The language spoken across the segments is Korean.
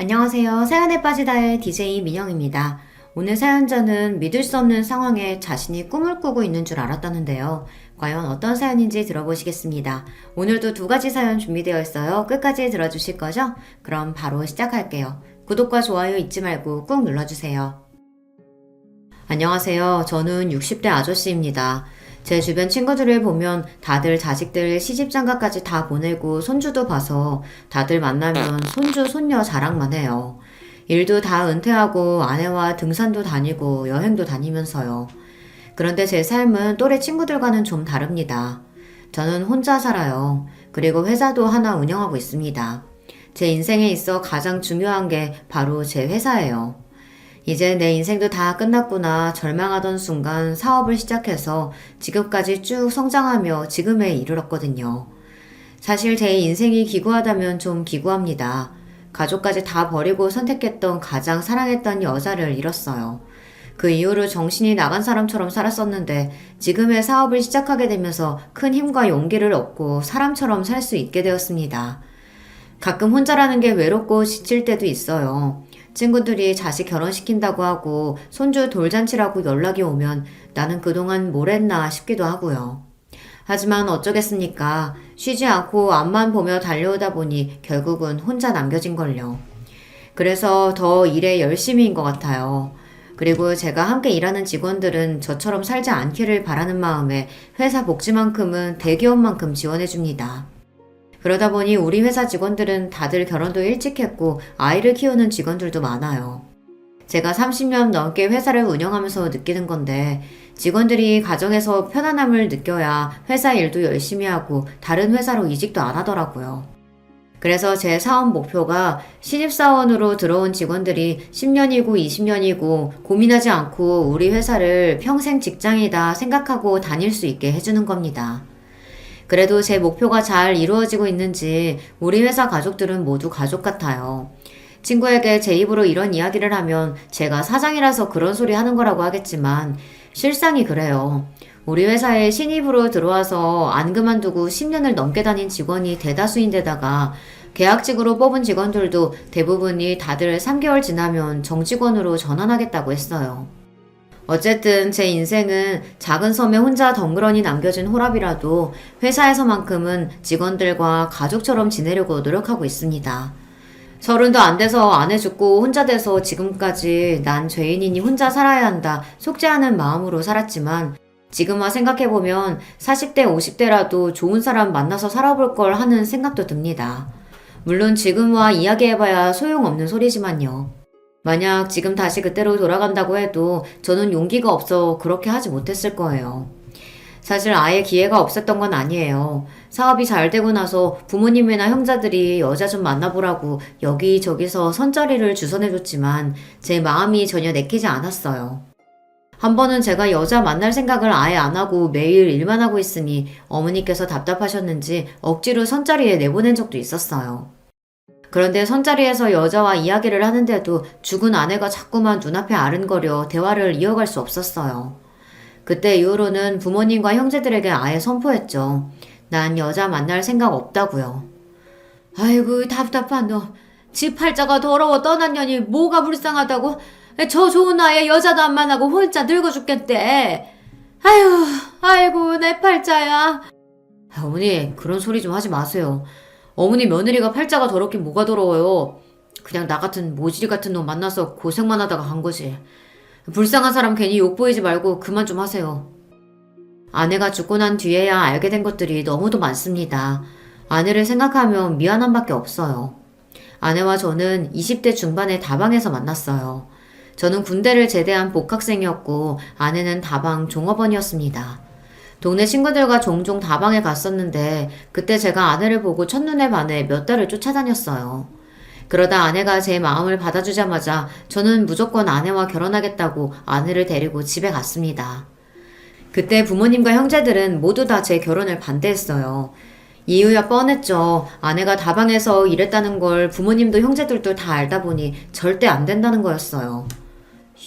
안녕하세요. 사연에 빠지다의 DJ 민영입니다. 오늘 사연자는 믿을 수 없는 상황에 자신이 꿈을 꾸고 있는 줄 알았다는데요. 과연 어떤 사연인지 들어보시겠습니다. 오늘도 두 가지 사연 준비되어 있어요. 끝까지 들어주실 거죠? 그럼 바로 시작할게요. 구독과 좋아요 잊지 말고 꾹 눌러주세요. 안녕하세요. 저는 60대 아저씨입니다. 제 주변 친구들을 보면 다들 자식들 시집장가까지 다 보내고 손주도 봐서 다들 만나면 손주, 손녀 자랑만 해요. 일도 다 은퇴하고 아내와 등산도 다니고 여행도 다니면서요. 그런데 제 삶은 또래 친구들과는 좀 다릅니다. 저는 혼자 살아요. 그리고 회사도 하나 운영하고 있습니다. 제 인생에 있어 가장 중요한 게 바로 제 회사예요. 이제 내 인생도 다 끝났구나 절망하던 순간 사업을 시작해서 지금까지 쭉 성장하며 지금에 이르렀거든요. 사실 제 인생이 기구하다면 좀 기구합니다. 가족까지 다 버리고 선택했던 가장 사랑했던 여자를 잃었어요. 그 이후로 정신이 나간 사람처럼 살았었는데 지금의 사업을 시작하게 되면서 큰 힘과 용기를 얻고 사람처럼 살 수 있게 되었습니다. 가끔 혼자라는 게 외롭고 지칠 때도 있어요. 친구들이 자식 결혼시킨다고 하고 손주 돌잔치라고 연락이 오면 나는 그동안 뭘 했나 싶기도 하고요. 하지만 어쩌겠습니까? 쉬지 않고 앞만 보며 달려오다 보니 결국은 혼자 남겨진걸요. 그래서 더 일에 열심히인 것 같아요. 그리고 제가 함께 일하는 직원들은 저처럼 살지 않기를 바라는 마음에 회사 복지만큼은 대기업만큼 지원해줍니다. 그러다 보니 우리 회사 직원들은 다들 결혼도 일찍 했고 아이를 키우는 직원들도 많아요. 제가 30년 넘게 회사를 운영하면서 느끼는 건데 직원들이 가정에서 편안함을 느껴야 회사 일도 열심히 하고 다른 회사로 이직도 안 하더라고요. 그래서 제 사업 목표가 신입사원으로 들어온 직원들이 10년이고 20년이고 고민하지 않고 우리 회사를 평생 직장이다 생각하고 다닐 수 있게 해주는 겁니다. 그래도 제 목표가 잘 이루어지고 있는지 우리 회사 가족들은 모두 가족 같아요. 친구에게 제 입으로 이런 이야기를 하면 제가 사장이라서 그런 소리 하는 거라고 하겠지만 실상이 그래요. 우리 회사에 신입으로 들어와서 안 그만두고 10년을 넘게 다닌 직원이 대다수인데다가 계약직으로 뽑은 직원들도 대부분이 다들 3개월 지나면 정직원으로 전환하겠다고 했어요. 어쨌든 제 인생은 작은 섬에 혼자 덩그러니 남겨진 호랍이라도 회사에서만큼은 직원들과 가족처럼 지내려고 노력하고 있습니다. 30도 안 돼서 아내 죽고 혼자 돼서 지금까지 난 죄인이니 혼자 살아야 한다 속죄하는 마음으로 살았지만 지금 와 생각해보면 40대 50대라도 좋은 사람 만나서 살아볼 걸 하는 생각도 듭니다. 물론 지금 와 이야기해봐야 소용없는 소리지만요. 만약 지금 다시 그때로 돌아간다고 해도 저는 용기가 없어 그렇게 하지 못했을 거예요. 사실 아예 기회가 없었던 건 아니에요. 사업이 잘 되고 나서 부모님이나 형제들이 여자 좀 만나보라고 여기저기서 선자리를 주선해줬지만 제 마음이 전혀 내키지 않았어요. 한 번은 제가 여자 만날 생각을 아예 안 하고 매일 일만 하고 있으니 어머니께서 답답하셨는지 억지로 선자리에 내보낸 적도 있었어요. 그런데 선자리에서 여자와 이야기를 하는데도 죽은 아내가 자꾸만 눈앞에 아른거려 대화를 이어갈 수 없었어요. 그때 이후로는 부모님과 형제들에게 아예 선포했죠. 난 여자 만날 생각 없다고요. 아이고 답답한 너. 집 팔자가 더러워 떠난 년이 뭐가 불쌍하다고? 저 좋은 나이에 여자도 안 만나고 혼자 늙어 죽겠대. 아이고 내 팔자야. 어머니 그런 소리 좀 하지 마세요. 어머니 며느리가 팔자가 더럽긴 뭐가 더러워요. 그냥 나 같은 모질이 같은 놈 만나서 고생만 하다가 간 거지. 불쌍한 사람 괜히 욕보이지 말고 그만 좀 하세요. 아내가 죽고 난 뒤에야 알게 된 것들이 너무도 많습니다. 아내를 생각하면 미안함 밖에 없어요. 아내와 저는 20대 중반에 다방에서 만났어요. 저는 군대를 제대한 복학생이었고 아내는 다방 종업원이었습니다. 동네 친구들과 종종 다방에 갔었는데 그때 제가 아내를 보고 첫눈에 반해 몇 달을 쫓아다녔어요. 그러다 아내가 제 마음을 받아주자마자 저는 무조건 아내와 결혼하겠다고 아내를 데리고 집에 갔습니다. 그때 부모님과 형제들은 모두 다 제 결혼을 반대했어요. 이유야 뻔했죠. 아내가 다방에서 일했다는 걸 부모님도 형제들도 다 알다 보니 절대 안 된다는 거였어요.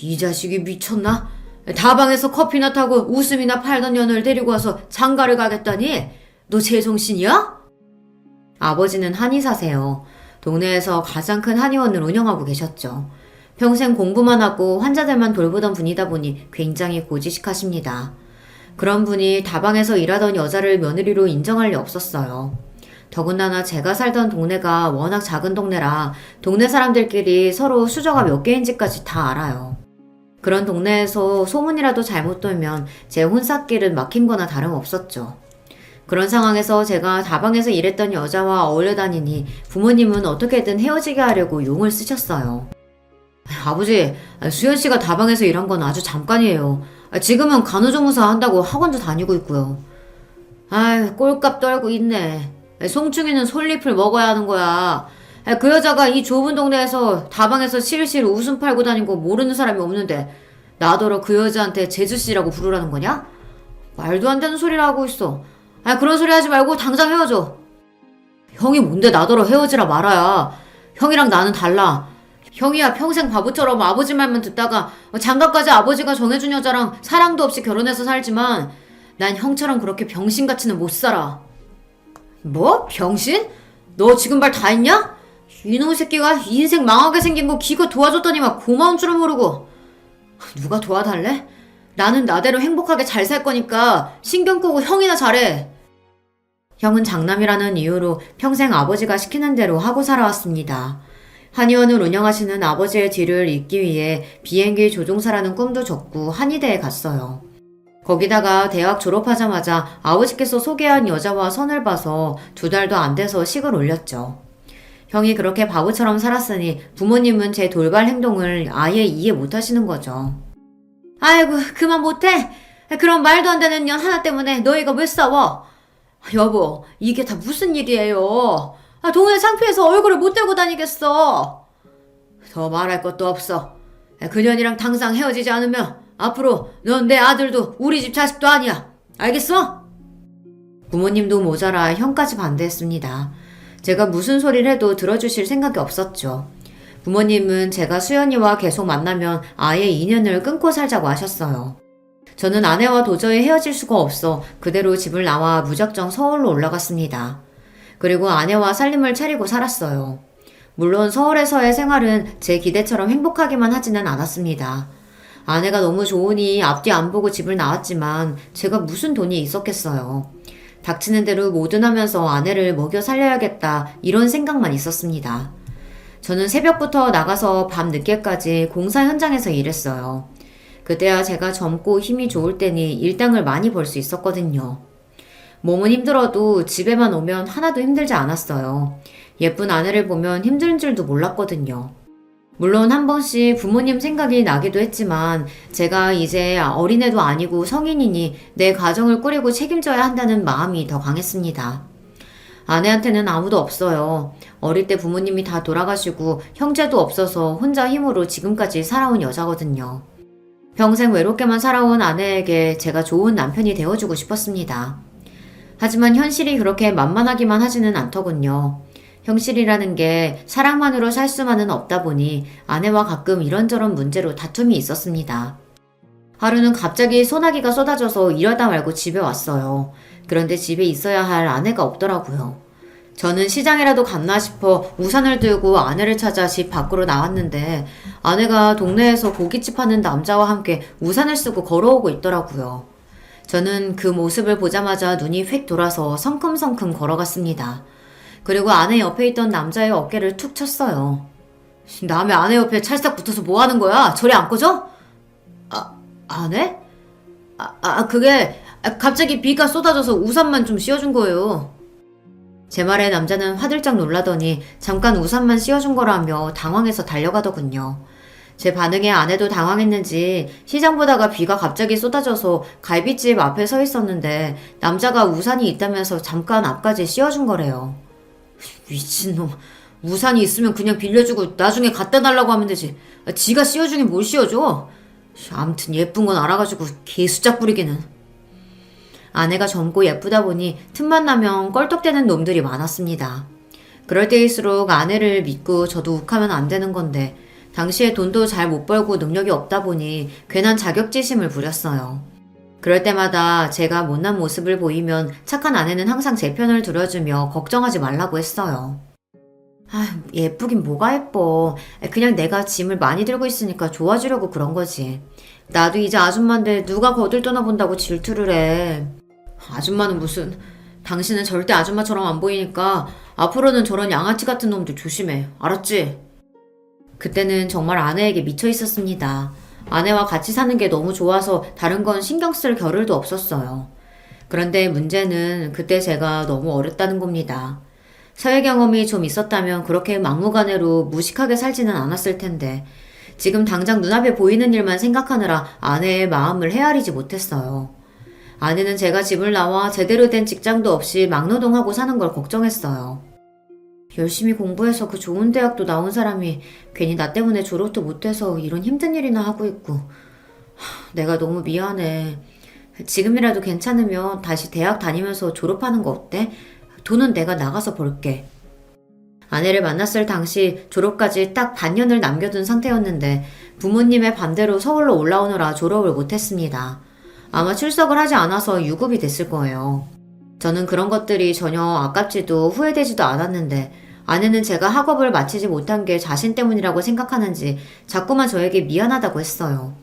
이 자식이 미쳤나? 다방에서 커피나 타고 웃음이나 팔던 년을 데리고 와서 장가를 가겠다니? 너 제정신이야? 아버지는 한의사세요. 동네에서 가장 큰 한의원을 운영하고 계셨죠. 평생 공부만 하고 환자들만 돌보던 분이다 보니 굉장히 고지식하십니다. 그런 분이 다방에서 일하던 여자를 며느리로 인정할 리 없었어요. 더군다나 제가 살던 동네가 워낙 작은 동네라 동네 사람들끼리 서로 수저가 몇 개인지까지 다 알아요. 그런 동네에서 소문이라도 잘못 돌면 제 혼삿길은 막힌 거나 다름없었죠. 그런 상황에서 제가 다방에서 일했던 여자와 어울려 다니니 부모님은 어떻게든 헤어지게 하려고 용을 쓰셨어요. 아버지, 수연 씨가 다방에서 일한 건 아주 잠깐이에요. 지금은 간호조무사 한다고 학원도 다니고 있고요. 아유, 꼴값 떨고 있네. 송충이는 솔잎을 먹어야 하는 거야. 그 여자가 이 좁은 동네에서 다방에서 실실 웃음 팔고 다니고 모르는 사람이 없는데 나더러 그 여자한테 재주씨라고 부르라는 거냐? 말도 안 되는 소리를 하고 있어. 그런 소리 하지 말고 당장 헤어져. 형이 뭔데 나더러 헤어지라 말아야. 형이랑 나는 달라. 형이야 평생 바보처럼 아버지 말만 듣다가 장가까지 아버지가 정해준 여자랑 사랑도 없이 결혼해서 살지만 난 형처럼 그렇게 병신같이는 못 살아. 뭐? 병신? 너 지금 말 다 했냐? 이놈의 새끼가 인생 망하게 생긴 거 기껏 도와줬더니만 고마운 줄은 모르고. 누가 도와달래? 나는 나대로 행복하게 잘 살 거니까 신경 끄고 형이나 잘해. 형은 장남이라는 이유로 평생 아버지가 시키는 대로 하고 살아왔습니다. 한의원을 운영하시는 아버지의 뒤를 잇기 위해 비행기 조종사라는 꿈도 졌고 한의대에 갔어요. 거기다가 대학 졸업하자마자 아버지께서 소개한 여자와 선을 봐서 2달도 안 돼서 식을 올렸죠. 형이 그렇게 바보처럼 살았으니 부모님은 제 돌발 행동을 아예 이해 못하시는 거죠. 아이고 그만 못해? 그런 말도 안 되는 년 하나 때문에 너희가 왜 싸워? 여보 이게 다 무슨 일이에요? 동네 창피해서 얼굴을 못 들고 다니겠어. 더 말할 것도 없어. 그년이랑 당장 헤어지지 않으면 앞으로 넌 내 아들도 우리 집 자식도 아니야. 알겠어? 부모님도 모자라 형까지 반대했습니다. 제가 무슨 소리를 해도 들어주실 생각이 없었죠. 부모님은 제가 수연이와 계속 만나면 아예 인연을 끊고 살자고 하셨어요. 저는 아내와 도저히 헤어질 수가 없어 그대로 집을 나와 무작정 서울로 올라갔습니다. 그리고 아내와 살림을 차리고 살았어요. 물론 서울에서의 생활은 제 기대처럼 행복하기만 하지는 않았습니다. 아내가 너무 좋으니 앞뒤 안 보고 집을 나왔지만 제가 무슨 돈이 있었겠어요. 닥치는 대로 뭐든 하면서 아내를 먹여 살려야겠다 이런 생각만 있었습니다. 저는 새벽부터 나가서 밤 늦게까지 공사 현장에서 일했어요. 그때야 제가 젊고 힘이 좋을 때니 일당을 많이 벌 수 있었거든요. 몸은 힘들어도 집에만 오면 하나도 힘들지 않았어요. 예쁜 아내를 보면 힘든 줄도 몰랐거든요. 물론 한 번씩 부모님 생각이 나기도 했지만 제가 이제 어린애도 아니고 성인이니 내 가정을 꾸리고 책임져야 한다는 마음이 더 강했습니다. 아내한테는 아무도 없어요. 어릴 때 부모님이 다 돌아가시고 형제도 없어서 혼자 힘으로 지금까지 살아온 여자거든요. 평생 외롭게만 살아온 아내에게 제가 좋은 남편이 되어주고 싶었습니다. 하지만 현실이 그렇게 만만하기만 하지는 않더군요. 현실이라는 게 사랑만으로 살 수만은 없다 보니 아내와 가끔 이런저런 문제로 다툼이 있었습니다. 하루는 갑자기 소나기가 쏟아져서 이러다 말고 집에 왔어요. 그런데 집에 있어야 할 아내가 없더라고요. 저는 시장이라도 갔나 싶어 우산을 들고 아내를 찾아 집 밖으로 나왔는데 아내가 동네에서 고깃집 하는 남자와 함께 우산을 쓰고 걸어오고 있더라고요. 저는 그 모습을 보자마자 눈이 휙 돌아서 성큼성큼 걸어갔습니다. 그리고 아내 옆에 있던 남자의 어깨를 툭 쳤어요. 남의 아내 옆에 찰싹 붙어서 뭐 하는 거야? 저리 안 꺼져? 아내? 그게 갑자기 비가 쏟아져서 우산만 좀 씌워준 거예요. 제 말에 남자는 화들짝 놀라더니 잠깐 우산만 씌워준 거라며 당황해서 달려가더군요. 제 반응에 아내도 당황했는지 시장 보다가 비가 갑자기 쏟아져서 갈비집 앞에 서 있었는데 남자가 우산이 있다면서 잠깐 앞까지 씌워준 거래요. 미친놈. 우산이 있으면 그냥 빌려주고 나중에 갖다 달라고 하면 되지. 지가 씌워주긴 뭘 씌워줘. 아무튼 예쁜 건 알아가지고 개수작 부리기는. 아내가 젊고 예쁘다 보니 틈만 나면 껄떡대는 놈들이 많았습니다. 그럴 때일수록 아내를 믿고 저도 욱하면 안 되는 건데 당시에 돈도 잘 못 벌고 능력이 없다 보니 괜한 자격지심을 부렸어요. 그럴 때마다 제가 못난 모습을 보이면 착한 아내는 항상 제 편을 들어주며 걱정하지 말라고 했어요. 예쁘긴 뭐가 예뻐. 그냥 내가 짐을 많이 들고 있으니까 좋아지려고 그런 거지. 나도 이제 아줌마인데 누가 거들떠나 본다고 질투를 해. 아줌마는 무슨. 당신은 절대 아줌마처럼 안 보이니까 앞으로는 저런 양아치 같은 놈들 조심해. 알았지? 그때는 정말 아내에게 미쳐 있었습니다. 아내와 같이 사는 게 너무 좋아서 다른 건 신경 쓸 겨를도 없었어요. 그런데 문제는 그때 제가 너무 어렸다는 겁니다. 사회 경험이 좀 있었다면 그렇게 막무가내로 무식하게 살지는 않았을 텐데 지금 당장 눈앞에 보이는 일만 생각하느라 아내의 마음을 헤아리지 못했어요. 아내는 제가 집을 나와 제대로 된 직장도 없이 막노동하고 사는 걸 걱정했어요. 열심히 공부해서 그 좋은 대학도 나온 사람이 괜히 나 때문에 졸업도 못해서 이런 힘든 일이나 하고 있고 내가 너무 미안해. 지금이라도 괜찮으면 다시 대학 다니면서 졸업하는 거 어때? 돈은 내가 나가서 벌게. 아내를 만났을 당시 졸업까지 딱 반년을 남겨둔 상태였는데 부모님의 반대로 서울로 올라오느라 졸업을 못했습니다. 아마 출석을 하지 않아서 유급이 됐을 거예요. 저는 그런 것들이 전혀 아깝지도 후회되지도 않았는데 아내는 제가 학업을 마치지 못한 게 자신 때문이라고 생각하는지 자꾸만 저에게 미안하다고 했어요.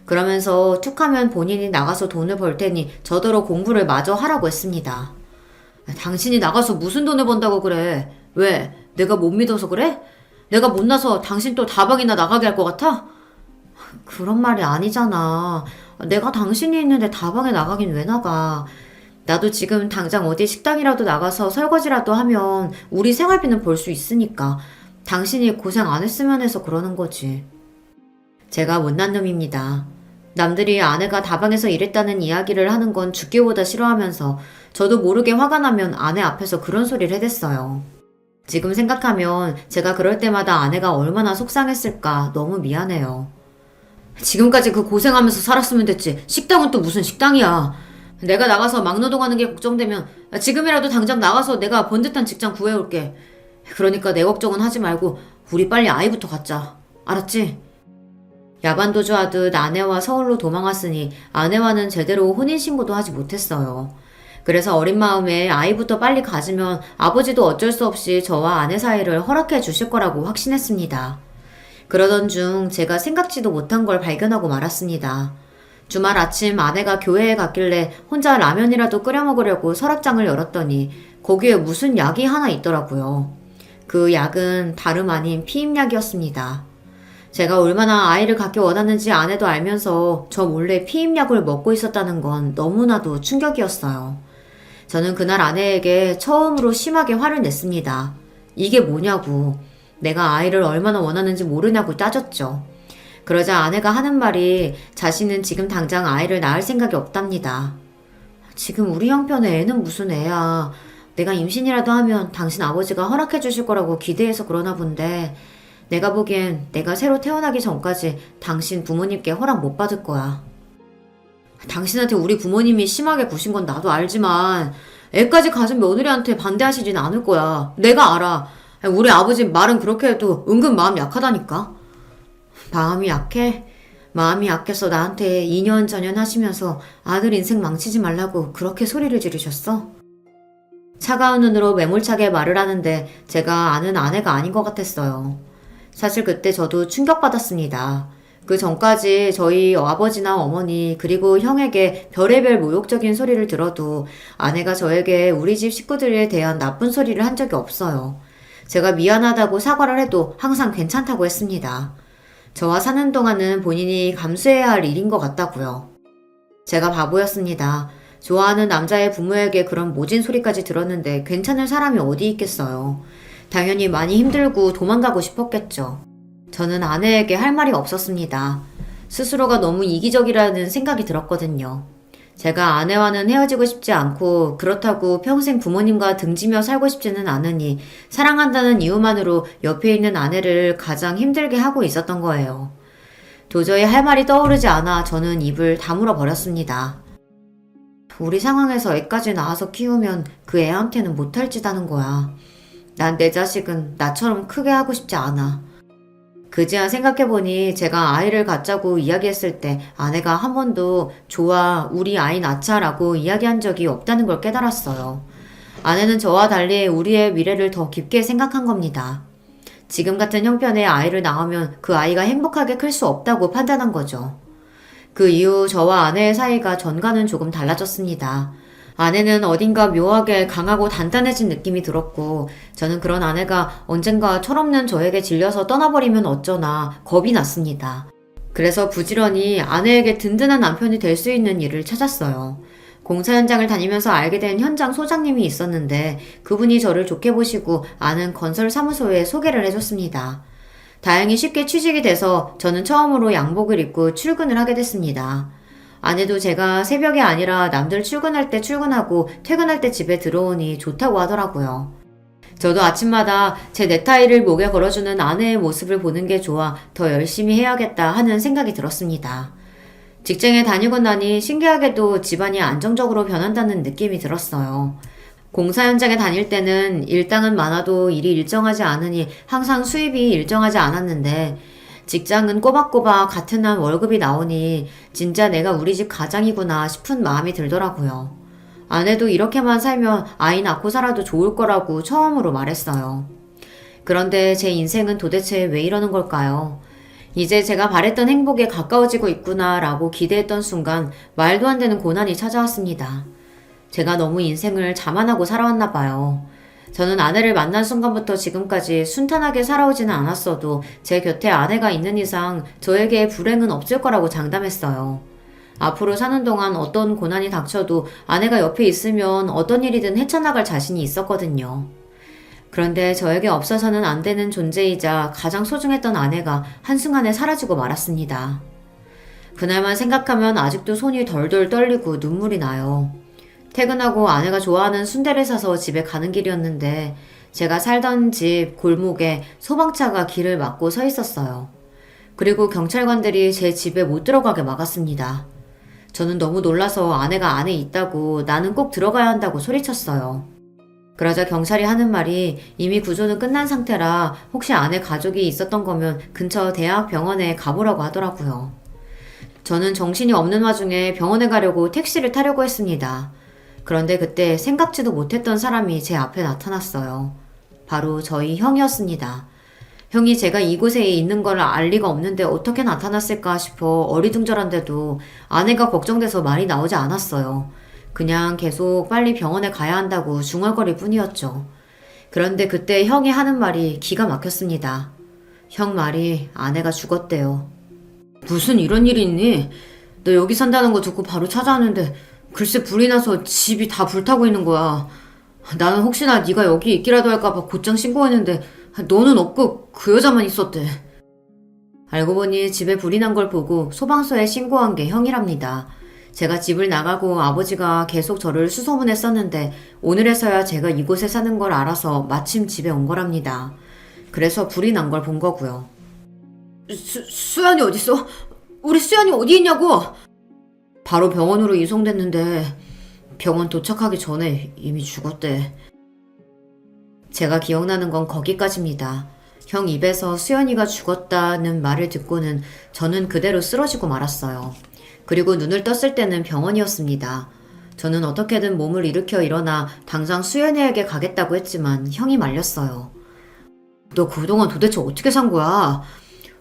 그러면서 툭하면 본인이 나가서 돈을 벌 테니 저더러 공부를 마저 하라고 했습니다. 당신이 나가서 무슨 돈을 번다고 그래? 왜? 내가 못 믿어서 그래? 내가 못나서 당신 또 다방이나 나가게 할 것 같아? 그런 말이 아니잖아. 내가 당신이 있는데 다방에 나가긴 왜 나가? 나도 지금 당장 어디 식당이라도 나가서 설거지라도 하면 우리 생활비는 벌 수 있으니까 당신이 고생 안 했으면 해서 그러는 거지. 제가 못난 놈입니다. 남들이 아내가 다방에서 일했다는 이야기를 하는 건 죽기보다 싫어하면서 저도 모르게 화가 나면 아내 앞에서 그런 소리를 해댔어요. 지금 생각하면 제가 그럴 때마다 아내가 얼마나 속상했을까 너무 미안해요. 지금까지 그 고생하면서 살았으면 됐지. 식당은 또 무슨 식당이야. 내가 나가서 막노동하는 게 걱정되면 지금이라도 당장 나가서 내가 번듯한 직장 구해올게. 그러니까 내 걱정은 하지 말고 우리 빨리 아이부터 갖자. 알았지? 야반도주하듯 아내와 서울로 도망왔으니 아내와는 제대로 혼인신고도 하지 못했어요. 그래서 어린 마음에 아이부터 빨리 가지면 아버지도 어쩔 수 없이 저와 아내 사이를 허락해 주실 거라고 확신했습니다. 그러던 중 제가 생각지도 못한 걸 발견하고 말았습니다. 주말 아침 아내가 교회에 갔길래 혼자 라면이라도 끓여 먹으려고 서랍장을 열었더니 거기에 무슨 약이 하나 있더라고요. 그 약은 다름 아닌 피임약이었습니다. 제가 얼마나 아이를 갖기 원하는지 아내도 알면서 저 몰래 피임약을 먹고 있었다는 건 너무나도 충격이었어요. 저는 그날 아내에게 처음으로 심하게 화를 냈습니다. 이게 뭐냐고. 내가 아이를 얼마나 원하는지 모르냐고 따졌죠. 그러자 아내가 하는 말이 자신은 지금 당장 아이를 낳을 생각이 없답니다. 지금 우리 형편에 애는 무슨 애야. 내가 임신이라도 하면 당신 아버지가 허락해 주실 거라고 기대해서 그러나 본데 내가 보기엔 내가 새로 태어나기 전까지 당신 부모님께 허락 못 받을 거야. 당신한테 우리 부모님이 심하게 구신 건 나도 알지만 애까지 가진 며느리한테 반대하시진 않을 거야. 내가 알아. 우리 아버지 말은 그렇게 해도 은근 마음 약하다니까. 마음이 약해? 마음이 약해서 나한테 2년 전연 하시면서 아들 인생 망치지 말라고 그렇게 소리를 지르셨어? 차가운 눈으로 매몰차게 말을 하는데 제가 아는 아내가 아닌 것 같았어요. 사실 그때 저도 충격받았습니다. 그 전까지 저희 아버지나 어머니 그리고 형에게 별의별 모욕적인 소리를 들어도 아내가 저에게 우리 집 식구들에 대한 나쁜 소리를 한 적이 없어요. 제가 미안하다고 사과를 해도 항상 괜찮다고 했습니다. 저와 사는 동안은 본인이 감수해야 할 일인 것 같다고요. 제가 바보였습니다. 좋아하는 남자의 부모에게 그런 모진 소리까지 들었는데 괜찮을 사람이 어디 있겠어요. 당연히 많이 힘들고 도망가고 싶었겠죠. 저는 아내에게 할 말이 없었습니다. 스스로가 너무 이기적이라는 생각이 들었거든요. 제가 아내와는 헤어지고 싶지 않고 그렇다고 평생 부모님과 등지며 살고 싶지는 않으니 사랑한다는 이유만으로 옆에 있는 아내를 가장 힘들게 하고 있었던 거예요. 도저히 할 말이 떠오르지 않아 저는 입을 다물어 버렸습니다. 우리 상황에서 애까지 낳아서 키우면 그 애한테는 못할 짓 하는 거야. 난 내 자식은 나처럼 크게 하고 싶지 않아. 그제야 생각해보니 제가 아이를 갖자고 이야기했을 때 아내가 한 번도 좋아 우리 아이 낳자라고 이야기한 적이 없다는 걸 깨달았어요. 아내는 저와 달리 우리의 미래를 더 깊게 생각한 겁니다. 지금 같은 형편의 아이를 낳으면 그 아이가 행복하게 클 수 없다고 판단한 거죠. 그 이후 저와 아내의 사이가 전과는 조금 달라졌습니다. 아내는 어딘가 묘하게 강하고 단단해진 느낌이 들었고, 저는 그런 아내가 언젠가 철없는 저에게 질려서 떠나버리면 어쩌나 겁이 났습니다. 그래서 부지런히 아내에게 든든한 남편이 될 수 있는 일을 찾았어요. 공사 현장을 다니면서 알게 된 현장 소장님이 있었는데 그분이 저를 좋게 보시고 아는 건설 사무소에 소개를 해줬습니다. 다행히 쉽게 취직이 돼서 저는 처음으로 양복을 입고 출근을 하게 됐습니다. 아내도 제가 새벽이 아니라 남들 출근할 때 출근하고 퇴근할 때 집에 들어오니 좋다고 하더라고요. 저도 아침마다 제 넥타이를 목에 걸어주는 아내의 모습을 보는 게 좋아 더 열심히 해야겠다 하는 생각이 들었습니다. 직장에 다니고 나니 신기하게도 집안이 안정적으로 변한다는 느낌이 들었어요. 공사 현장에 다닐 때는 일당은 많아도 일이 일정하지 않으니 항상 수입이 일정하지 않았는데 직장은 꼬박꼬박 같은 한 월급이 나오니 진짜 내가 우리 집 가장이구나 싶은 마음이 들더라고요. 아내도 이렇게만 살면 아이 낳고 살아도 좋을 거라고 처음으로 말했어요. 그런데 제 인생은 도대체 왜 이러는 걸까요? 이제 제가 바랬던 행복에 가까워지고 있구나 라고 기대했던 순간 말도 안 되는 고난이 찾아왔습니다. 제가 너무 인생을 자만하고 살아왔나 봐요. 저는 아내를 만난 순간부터 지금까지 순탄하게 살아오지는 않았어도 제 곁에 아내가 있는 이상 저에게 불행은 없을 거라고 장담했어요. 앞으로 사는 동안 어떤 고난이 닥쳐도 아내가 옆에 있으면 어떤 일이든 헤쳐나갈 자신이 있었거든요. 그런데 저에게 없어서는 안 되는 존재이자 가장 소중했던 아내가 한순간에 사라지고 말았습니다. 그날만 생각하면 아직도 손이 덜덜 떨리고 눈물이 나요. 퇴근하고 아내가 좋아하는 순대를 사서 집에 가는 길이었는데 제가 살던 집 골목에 소방차가 길을 막고 서 있었어요. 그리고 경찰관들이 제 집에 못 들어가게 막았습니다. 저는 너무 놀라서 아내가 안에 있다고 나는 꼭 들어가야 한다고 소리쳤어요. 그러자 경찰이 하는 말이 이미 구조는 끝난 상태라 혹시 아내 가족이 있었던 거면 근처 대학병원에 가보라고 하더라고요. 저는 정신이 없는 와중에 병원에 가려고 택시를 타려고 했습니다. 그런데 그때 생각지도 못했던 사람이 제 앞에 나타났어요. 바로 저희 형이었습니다. 형이 제가 이곳에 있는 걸 알 리가 없는데 어떻게 나타났을까 싶어 어리둥절한데도 아내가 걱정돼서 말이 나오지 않았어요. 그냥 계속 빨리 병원에 가야 한다고 중얼거릴 뿐이었죠. 그런데 그때 형이 하는 말이 기가 막혔습니다. 형 말이 아내가 죽었대요. 무슨 이런 일이 있니? 너 여기 산다는 거 듣고 바로 찾아왔는데 글쎄 불이 나서 집이 다 불타고 있는 거야. 나는 혹시나 네가 여기 있기라도 할까봐 곧장 신고했는데 너는 없고 그 여자만 있었대. 알고 보니 집에 불이 난 걸 보고 소방서에 신고한 게 형이랍니다. 제가 집을 나가고 아버지가 계속 저를 수소문했었는데 오늘에서야 제가 이곳에 사는 걸 알아서 마침 집에 온 거랍니다. 그래서 불이 난 걸 본 거고요. 수연이 어딨어? 우리 수연이 어디 있냐고? 바로 병원으로 이송됐는데 병원 도착하기 전에 이미 죽었대. 제가 기억나는 건 거기까지입니다. 형 입에서 수연이가 죽었다는 말을 듣고는 저는 그대로 쓰러지고 말았어요. 그리고 눈을 떴을 때는 병원이었습니다. 저는 어떻게든 몸을 일으켜 일어나 당장 수연이에게 가겠다고 했지만 형이 말렸어요. 너 그동안 도대체 어떻게 산 거야?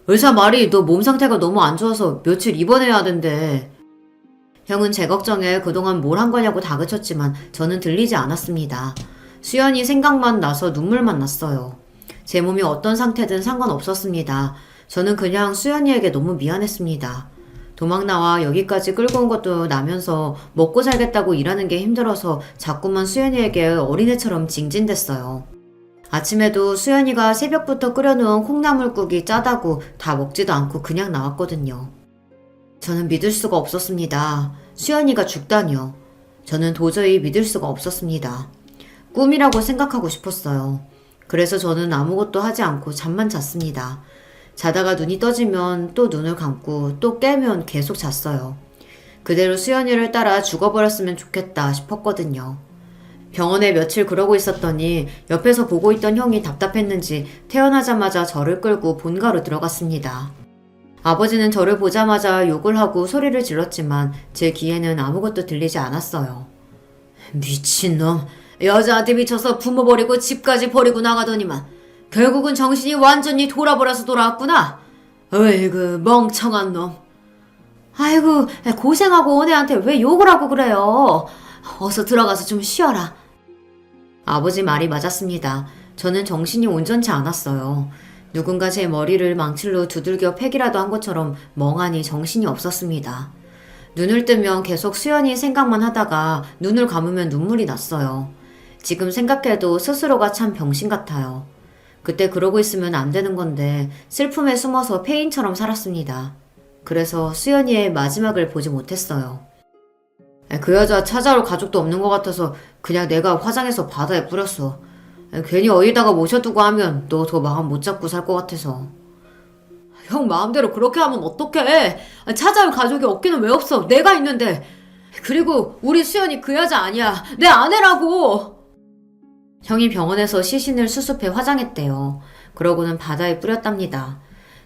의사 말이 너 몸 상태가 너무 안 좋아서 며칠 입원해야 하던데. 형은 제 걱정에 그동안 뭘 한 거냐고 다그쳤지만 저는 들리지 않았습니다. 수연이 생각만 나서 눈물만 났어요. 제 몸이 어떤 상태든 상관없었습니다. 저는 그냥 수연이에게 너무 미안했습니다. 도망 나와 여기까지 끌고 온 것도 나면서 먹고 살겠다고 일하는 게 힘들어서 자꾸만 수연이에게 어린애처럼 징징댔어요. 아침에도 수연이가 새벽부터 끓여놓은 콩나물국이 짜다고 다 먹지도 않고 그냥 나왔거든요. 저는 믿을 수가 없었습니다. 수연이가 죽다니요. 저는 도저히 믿을 수가 없었습니다. 꿈이라고 생각하고 싶었어요. 그래서 저는 아무것도 하지 않고 잠만 잤습니다. 자다가 눈이 떠지면 또 눈을 감고 또 깨면 계속 잤어요. 그대로 수연이를 따라 죽어버렸으면 좋겠다 싶었거든요. 병원에 며칠 그러고 있었더니 옆에서 보고 있던 형이 답답했는지 태어나자마자 저를 끌고 본가로 들어갔습니다. 아버지는 저를 보자마자 욕을 하고 소리를 질렀지만 제 귀에는 아무것도 들리지 않았어요. 미친놈, 여자한테 미쳐서 부모 버리고 집까지 버리고 나가더니만 결국은 정신이 완전히 돌아버려서 돌아왔구나. 어이구, 멍청한 놈. 아이고, 고생하고 온 애한테 왜 욕을 하고 그래요. 어서 들어가서 좀 쉬어라. 아버지 말이 맞았습니다. 저는 정신이 온전치 않았어요. 누군가 제 머리를 망칠로 두들겨 패기라도 한 것처럼 멍하니 정신이 없었습니다. 눈을 뜨면 계속 수연이 생각만 하다가 눈을 감으면 눈물이 났어요. 지금 생각해도 스스로가 참 병신 같아요. 그때 그러고 있으면 안 되는 건데 슬픔에 숨어서 폐인처럼 살았습니다. 그래서 수연이의 마지막을 보지 못했어요. 그 여자 찾아올 가족도 없는 것 같아서 그냥 내가 화장해서 바다에 뿌렸어. 괜히 어디다가 모셔두고 하면 너 더 마음 못 잡고 살 것 같아서. 형 마음대로 그렇게 하면 어떡해. 찾아올 가족이 없기는 왜 없어. 내가 있는데. 그리고 우리 수연이 그 여자 아니야. 내 아내라고. 형이 병원에서 시신을 수습해 화장했대요. 그러고는 바다에 뿌렸답니다.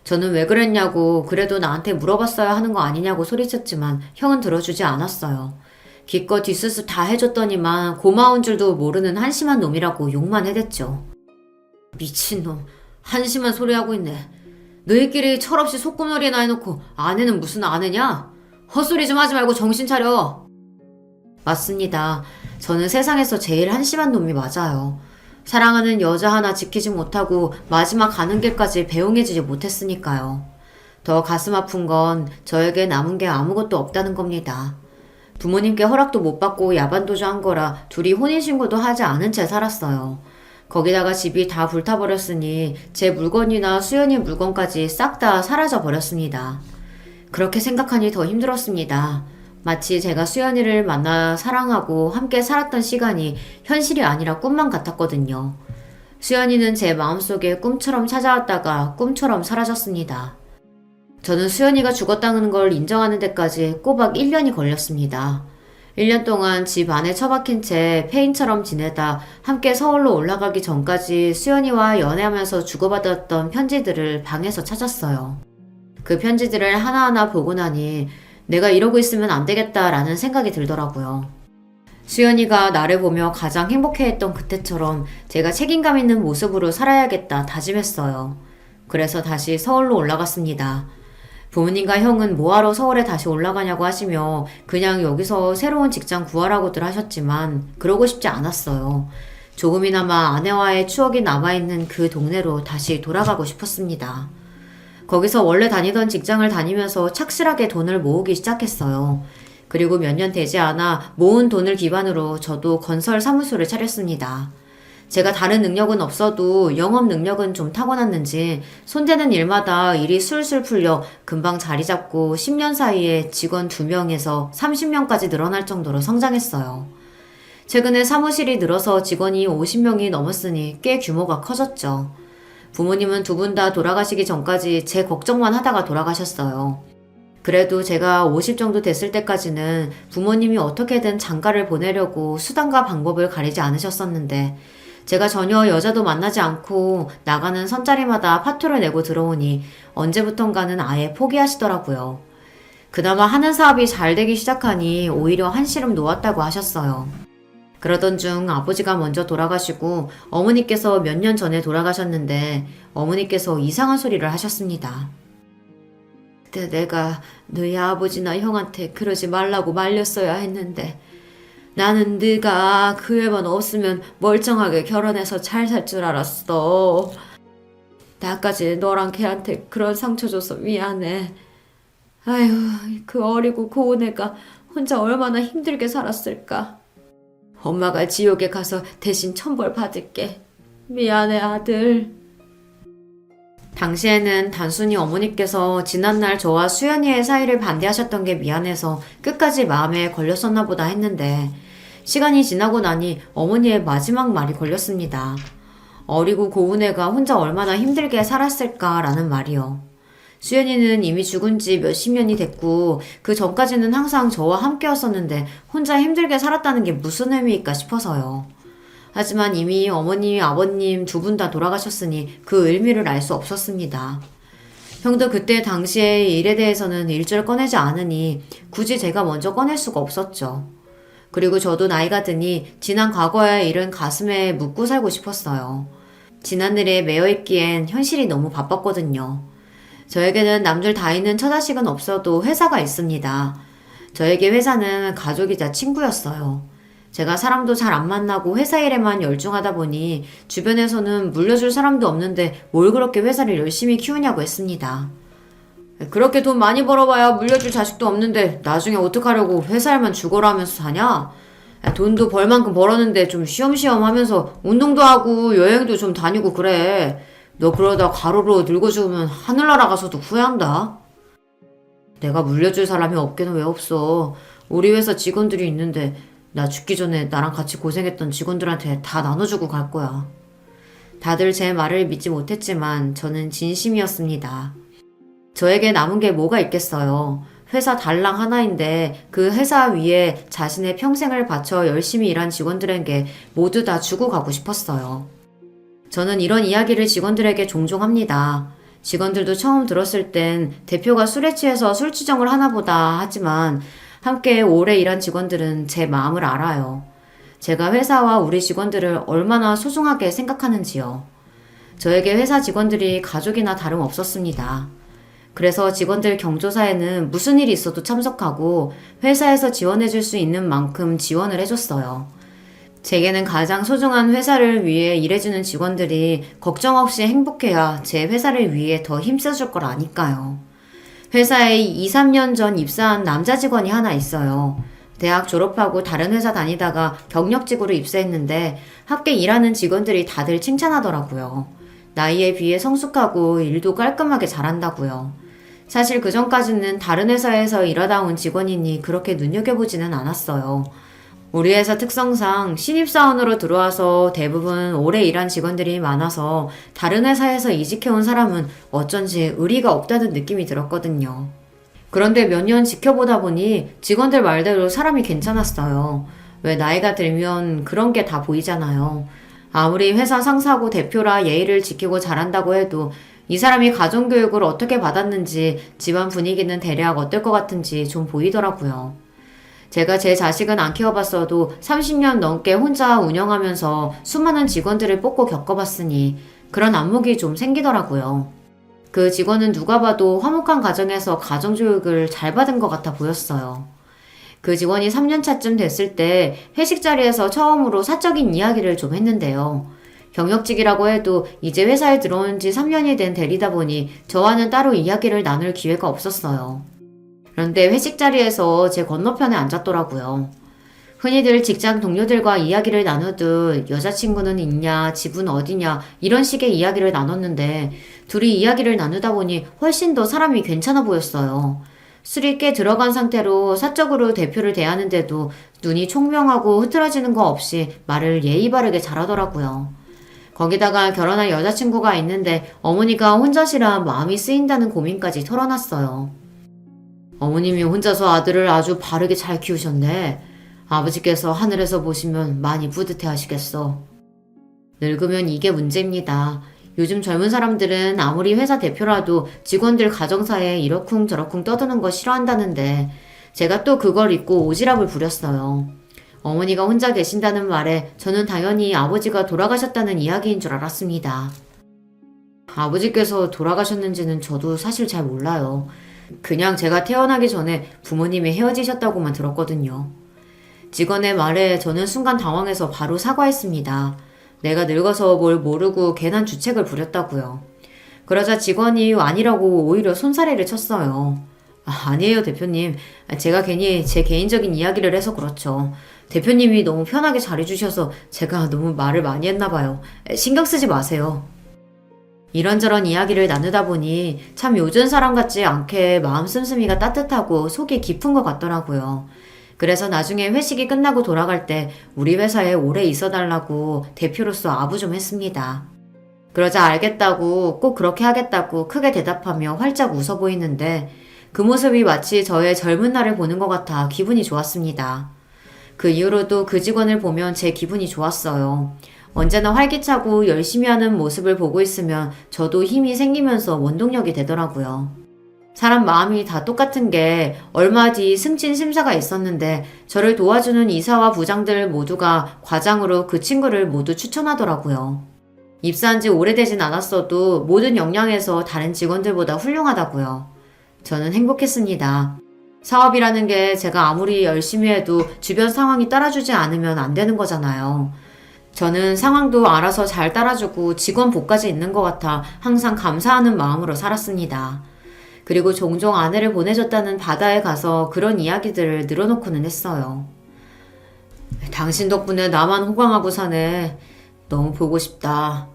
저는 왜 그랬냐고 그래도 나한테 물어봤어야 하는 거 아니냐고 소리쳤지만 형은 들어주지 않았어요. 기껏 뒷수습 다 해줬더니만 고마운 줄도 모르는 한심한 놈이라고 욕만 해댔죠. 미친놈, 한심한 소리하고 있네. 너희끼리 철없이 소꿉놀이나 해놓고 아내는 무슨 아내냐? 헛소리 좀 하지 말고 정신 차려. 맞습니다. 저는 세상에서 제일 한심한 놈이 맞아요. 사랑하는 여자 하나 지키지 못하고 마지막 가는 길까지 배웅해주지 못했으니까요. 더 가슴 아픈 건 저에게 남은 게 아무것도 없다는 겁니다. 부모님께 허락도 못 받고 야반도주 한 거라 둘이 혼인신고도 하지 않은 채 살았어요. 거기다가 집이 다 불타버렸으니 제 물건이나 수연이 물건까지 싹 다 사라져 버렸습니다. 그렇게 생각하니 더 힘들었습니다. 마치 제가 수연이를 만나 사랑하고 함께 살았던 시간이 현실이 아니라 꿈만 같았거든요. 수연이는 제 마음속에 꿈처럼 찾아왔다가 꿈처럼 사라졌습니다. 저는 수연이가 죽었다는 걸 인정하는 데까지 꼬박 1년이 걸렸습니다. 1년 동안 집 안에 처박힌 채 폐인처럼 지내다 함께 서울로 올라가기 전까지 수연이와 연애하면서 주고받았던 편지들을 방에서 찾았어요. 그 편지들을 하나하나 보고 나니 내가 이러고 있으면 안 되겠다라는 생각이 들더라고요. 수연이가 나를 보며 가장 행복해했던 그때처럼 제가 책임감 있는 모습으로 살아야겠다 다짐했어요. 그래서 다시 서울로 올라갔습니다. 부모님과 형은 뭐하러 서울에 다시 올라가냐고 하시며 그냥 여기서 새로운 직장 구하라고들 하셨지만 그러고 싶지 않았어요. 조금이나마 아내와의 추억이 남아있는 그 동네로 다시 돌아가고 싶었습니다. 거기서 원래 다니던 직장을 다니면서 착실하게 돈을 모으기 시작했어요. 그리고 몇 년 되지 않아 모은 돈을 기반으로 저도 건설 사무소를 차렸습니다. 제가 다른 능력은 없어도 영업 능력은 좀 타고났는지 손대는 일마다 일이 술술 풀려 금방 자리 잡고 10년 사이에 직원 2명에서 30명까지 늘어날 정도로 성장했어요. 최근에 사무실이 늘어서 직원이 50명이 넘었으니 꽤 규모가 커졌죠. 부모님은 두 분 다 돌아가시기 전까지 제 걱정만 하다가 돌아가셨어요. 그래도 제가 50 정도 됐을 때까지는 부모님이 어떻게든 장가를 보내려고 수단과 방법을 가리지 않으셨었는데 제가 전혀 여자도 만나지 않고 나가는 선자리마다 파토를 내고 들어오니 언제부턴가는 아예 포기하시더라고요. 그나마 하는 사업이 잘 되기 시작하니 오히려 한시름 놓았다고 하셨어요. 그러던 중 아버지가 먼저 돌아가시고 어머니께서 몇 년 전에 돌아가셨는데 어머니께서 이상한 소리를 하셨습니다. 그때 내가 너희 아버지나 형한테 그러지 말라고 말렸어야 했는데 나는 네가 그 애만 없으면 멀쩡하게 결혼해서 잘 살 줄 알았어. 나까지 너랑 걔한테 그런 상처 줘서 미안해. 아휴, 그 어리고 고운 애가 혼자 얼마나 힘들게 살았을까. 엄마가 지옥에 가서 대신 천벌 받을게. 미안해 아들. 당시에는 단순히 어머니께서 지난날 저와 수연이의 사이를 반대하셨던 게 미안해서 끝까지 마음에 걸렸었나 보다 했는데 시간이 지나고 나니 어머니의 마지막 말이 걸렸습니다. 어리고 고운 애가 혼자 얼마나 힘들게 살았을까라는 말이요. 수연이는 이미 죽은 지 몇십 년이 됐고 그 전까지는 항상 저와 함께였었는데 혼자 힘들게 살았다는 게 무슨 의미일까 싶어서요. 하지만 이미 어머님, 아버님 두 분 다 돌아가셨으니 그 의미를 알 수 없었습니다. 형도 그때 당시의 일에 대해서는 일절 꺼내지 않으니 굳이 제가 먼저 꺼낼 수가 없었죠. 그리고 저도 나이가 드니 지난 과거의 일은 가슴에 묻고 살고 싶었어요. 지난일에 매여있기엔 현실이 너무 바빴거든요. 저에게는 남들 다 있는 처자식은 없어도 회사가 있습니다. 저에게 회사는 가족이자 친구였어요. 제가 사람도 잘 안 만나고 회사 일에만 열중하다 보니 주변에서는 물려줄 사람도 없는데 뭘 그렇게 회사를 열심히 키우냐고 했습니다. 그렇게 돈 많이 벌어봐야 물려줄 자식도 없는데 나중에 어떡하려고 회사 일만 죽어라 하면서 사냐? 돈도 벌 만큼 벌었는데 좀 쉬엄쉬엄 하면서 운동도 하고 여행도 좀 다니고 그래. 너 그러다 과로로 늙어 죽으면 하늘나라 가서도 후회한다. 내가 물려줄 사람이 없게는 왜 없어. 우리 회사 직원들이 있는데 나 죽기 전에 나랑 같이 고생했던 직원들한테 다 나눠주고 갈 거야. 다들 제 말을 믿지 못했지만 저는 진심이었습니다. 저에게 남은 게 뭐가 있겠어요. 회사 달랑 하나인데 그 회사 위에 자신의 평생을 바쳐 열심히 일한 직원들에게 모두 다 주고 가고 싶었어요. 저는 이런 이야기를 직원들에게 종종 합니다. 직원들도 처음 들었을 땐 대표가 술에 취해서 술주정을 하나 보다 하지만 함께 오래 일한 직원들은 제 마음을 알아요. 제가 회사와 우리 직원들을 얼마나 소중하게 생각하는지요. 저에게 회사 직원들이 가족이나 다름없었습니다. 그래서 직원들 경조사에는 무슨 일이 있어도 참석하고 회사에서 지원해줄 수 있는 만큼 지원을 해줬어요. 제게는 가장 소중한 회사를 위해 일해주는 직원들이 걱정 없이 행복해야 제 회사를 위해 더 힘써줄 걸 아니까요. 회사에 2, 3년 전 입사한 남자 직원이 하나 있어요. 대학 졸업하고 다른 회사 다니다가 경력직으로 입사했는데 함께 일하는 직원들이 다들 칭찬하더라고요. 나이에 비해 성숙하고 일도 깔끔하게 잘한다고요. 사실 그전까지는 다른 회사에서 일하다 온 직원이니 그렇게 눈여겨보지는 않았어요. 우리 회사 특성상 신입사원으로 들어와서 대부분 오래 일한 직원들이 많아서 다른 회사에서 이직해온 사람은 어쩐지 의리가 없다는 느낌이 들었거든요. 그런데 몇 년 지켜보다 보니 직원들 말대로 사람이 괜찮았어요. 왜 나이가 들면 그런 게 다 보이잖아요. 아무리 회사 상사고 대표라 예의를 지키고 잘한다고 해도 이 사람이 가정교육을 어떻게 받았는지 집안 분위기는 대략 어떨 것 같은지 좀 보이더라고요. 제가 제 자식은 안 키워봤어도 30년 넘게 혼자 운영하면서 수많은 직원들을 뽑고 겪어봤으니 그런 안목이 좀 생기더라고요. 그 직원은 누가 봐도 화목한 가정에서 가정교육을 잘 받은 것 같아 보였어요. 그 직원이 3년차쯤 됐을 때 회식 자리에서 처음으로 사적인 이야기를 좀 했는데요. 경력직이라고 해도 이제 회사에 들어온 지 3년이 된 대리다 보니 저와는 따로 이야기를 나눌 기회가 없었어요. 그런데 회식 자리에서 제 건너편에 앉았더라고요. 흔히들 직장 동료들과 이야기를 나누듯 여자친구는 있냐, 집은 어디냐 이런 식의 이야기를 나눴는데 둘이 이야기를 나누다 보니 훨씬 더 사람이 괜찮아 보였어요. 술이 꽤 들어간 상태로 사적으로 대표를 대하는데도 눈이 총명하고 흐트러지는 거 없이 말을 예의 바르게 잘하더라고요. 거기다가 결혼할 여자친구가 있는데 어머니가 혼자시라 마음이 쓰인다는 고민까지 털어놨어요. 어머님이 혼자서 아들을 아주 바르게 잘 키우셨네. 아버지께서 하늘에서 보시면 많이 뿌듯해 하시겠어. 늙으면 이게 문제입니다. 요즘 젊은 사람들은 아무리 회사 대표라도 직원들 가정사에 이러쿵저러쿵 떠드는 거 싫어한다는데 제가 또 그걸 잊고 오지랖을 부렸어요. 어머니가 혼자 계신다는 말에 저는 당연히 아버지가 돌아가셨다는 이야기인 줄 알았습니다. 아버지께서 돌아가셨는지는 저도 사실 잘 몰라요. 그냥 제가 태어나기 전에 부모님이 헤어지셨다고만 들었거든요. 직원의 말에 저는 순간 당황해서 바로 사과했습니다. 내가 늙어서 뭘 모르고 괜한 주책을 부렸다고요. 그러자 직원이 아니라고 오히려 손사래를 쳤어요. 아니에요, 대표님. 제가 괜히 제 개인적인 이야기를 해서 그렇죠. 대표님이 너무 편하게 잘해주셔서 제가 너무 말을 많이 했나 봐요. 신경 쓰지 마세요. 이런저런 이야기를 나누다 보니 참 요즘 사람 같지 않게 마음 씀씀이가 따뜻하고 속이 깊은 것 같더라고요. 그래서 나중에 회식이 끝나고 돌아갈 때 우리 회사에 오래 있어달라고 대표로서 아부 좀 했습니다. 그러자 알겠다고 꼭 그렇게 하겠다고 크게 대답하며 활짝 웃어 보이는데 그 모습이 마치 저의 젊은 날을 보는 것 같아 기분이 좋았습니다. 그 이후로도 그 직원을 보면 제 기분이 좋았어요. 언제나 활기차고 열심히 하는 모습을 보고 있으면 저도 힘이 생기면서 원동력이 되더라고요. 사람 마음이 다 똑같은 게 얼마 뒤 승진 심사가 있었는데 저를 도와주는 이사와 부장들 모두가 과장으로 그 친구를 모두 추천하더라고요. 입사한 지 오래되진 않았어도 모든 역량에서 다른 직원들보다 훌륭하다고요. 저는 행복했습니다. 사업이라는 게 제가 아무리 열심히 해도 주변 상황이 따라주지 않으면 안 되는 거잖아요. 저는 상황도 알아서 잘 따라주고 직원 복까지 있는 것 같아 항상 감사하는 마음으로 살았습니다. 그리고 종종 아내를 보내줬다는 바다에 가서 그런 이야기들을 늘어놓고는 했어요. 당신 덕분에 나만 호강하고 사네. 너무 보고 싶다.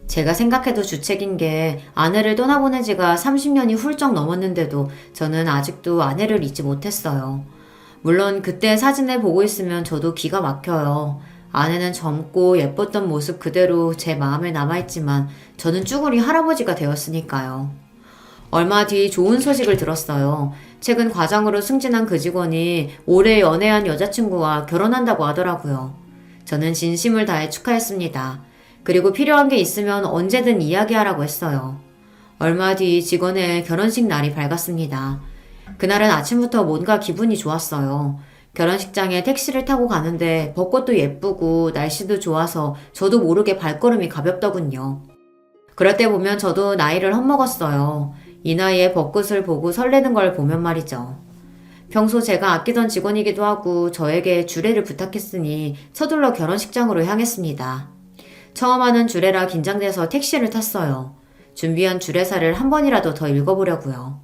제가 생각해도 주책인 게 아내를 떠나보낸 지가 30년이 훌쩍 넘었는데도 저는 아직도 아내를 잊지 못했어요. 물론 그때 사진을 보고 있으면 저도 기가 막혀요. 아내는 젊고 예뻤던 모습 그대로 제 마음에 남아있지만 저는 쭈구리 할아버지가 되었으니까요. 얼마 뒤 좋은 소식을 들었어요. 최근 과장으로 승진한 그 직원이 올해 연애한 여자친구와 결혼한다고 하더라고요. 저는 진심을 다해 축하했습니다. 그리고 필요한 게 있으면 언제든 이야기하라고 했어요. 얼마 뒤 직원의 결혼식 날이 밝았습니다. 그날은 아침부터 뭔가 기분이 좋았어요. 결혼식장에 택시를 타고 가는데 벚꽃도 예쁘고 날씨도 좋아서 저도 모르게 발걸음이 가볍더군요. 그럴 때 보면 저도 나이를 헛먹었어요. 이 나이에 벚꽃을 보고 설레는 걸 보면 말이죠. 평소 제가 아끼던 직원이기도 하고 저에게 주례를 부탁했으니 서둘러 결혼식장으로 향했습니다. 처음 하는 주례라 긴장돼서 택시를 탔어요. 준비한 주례사를 한 번이라도 더 읽어보려고요.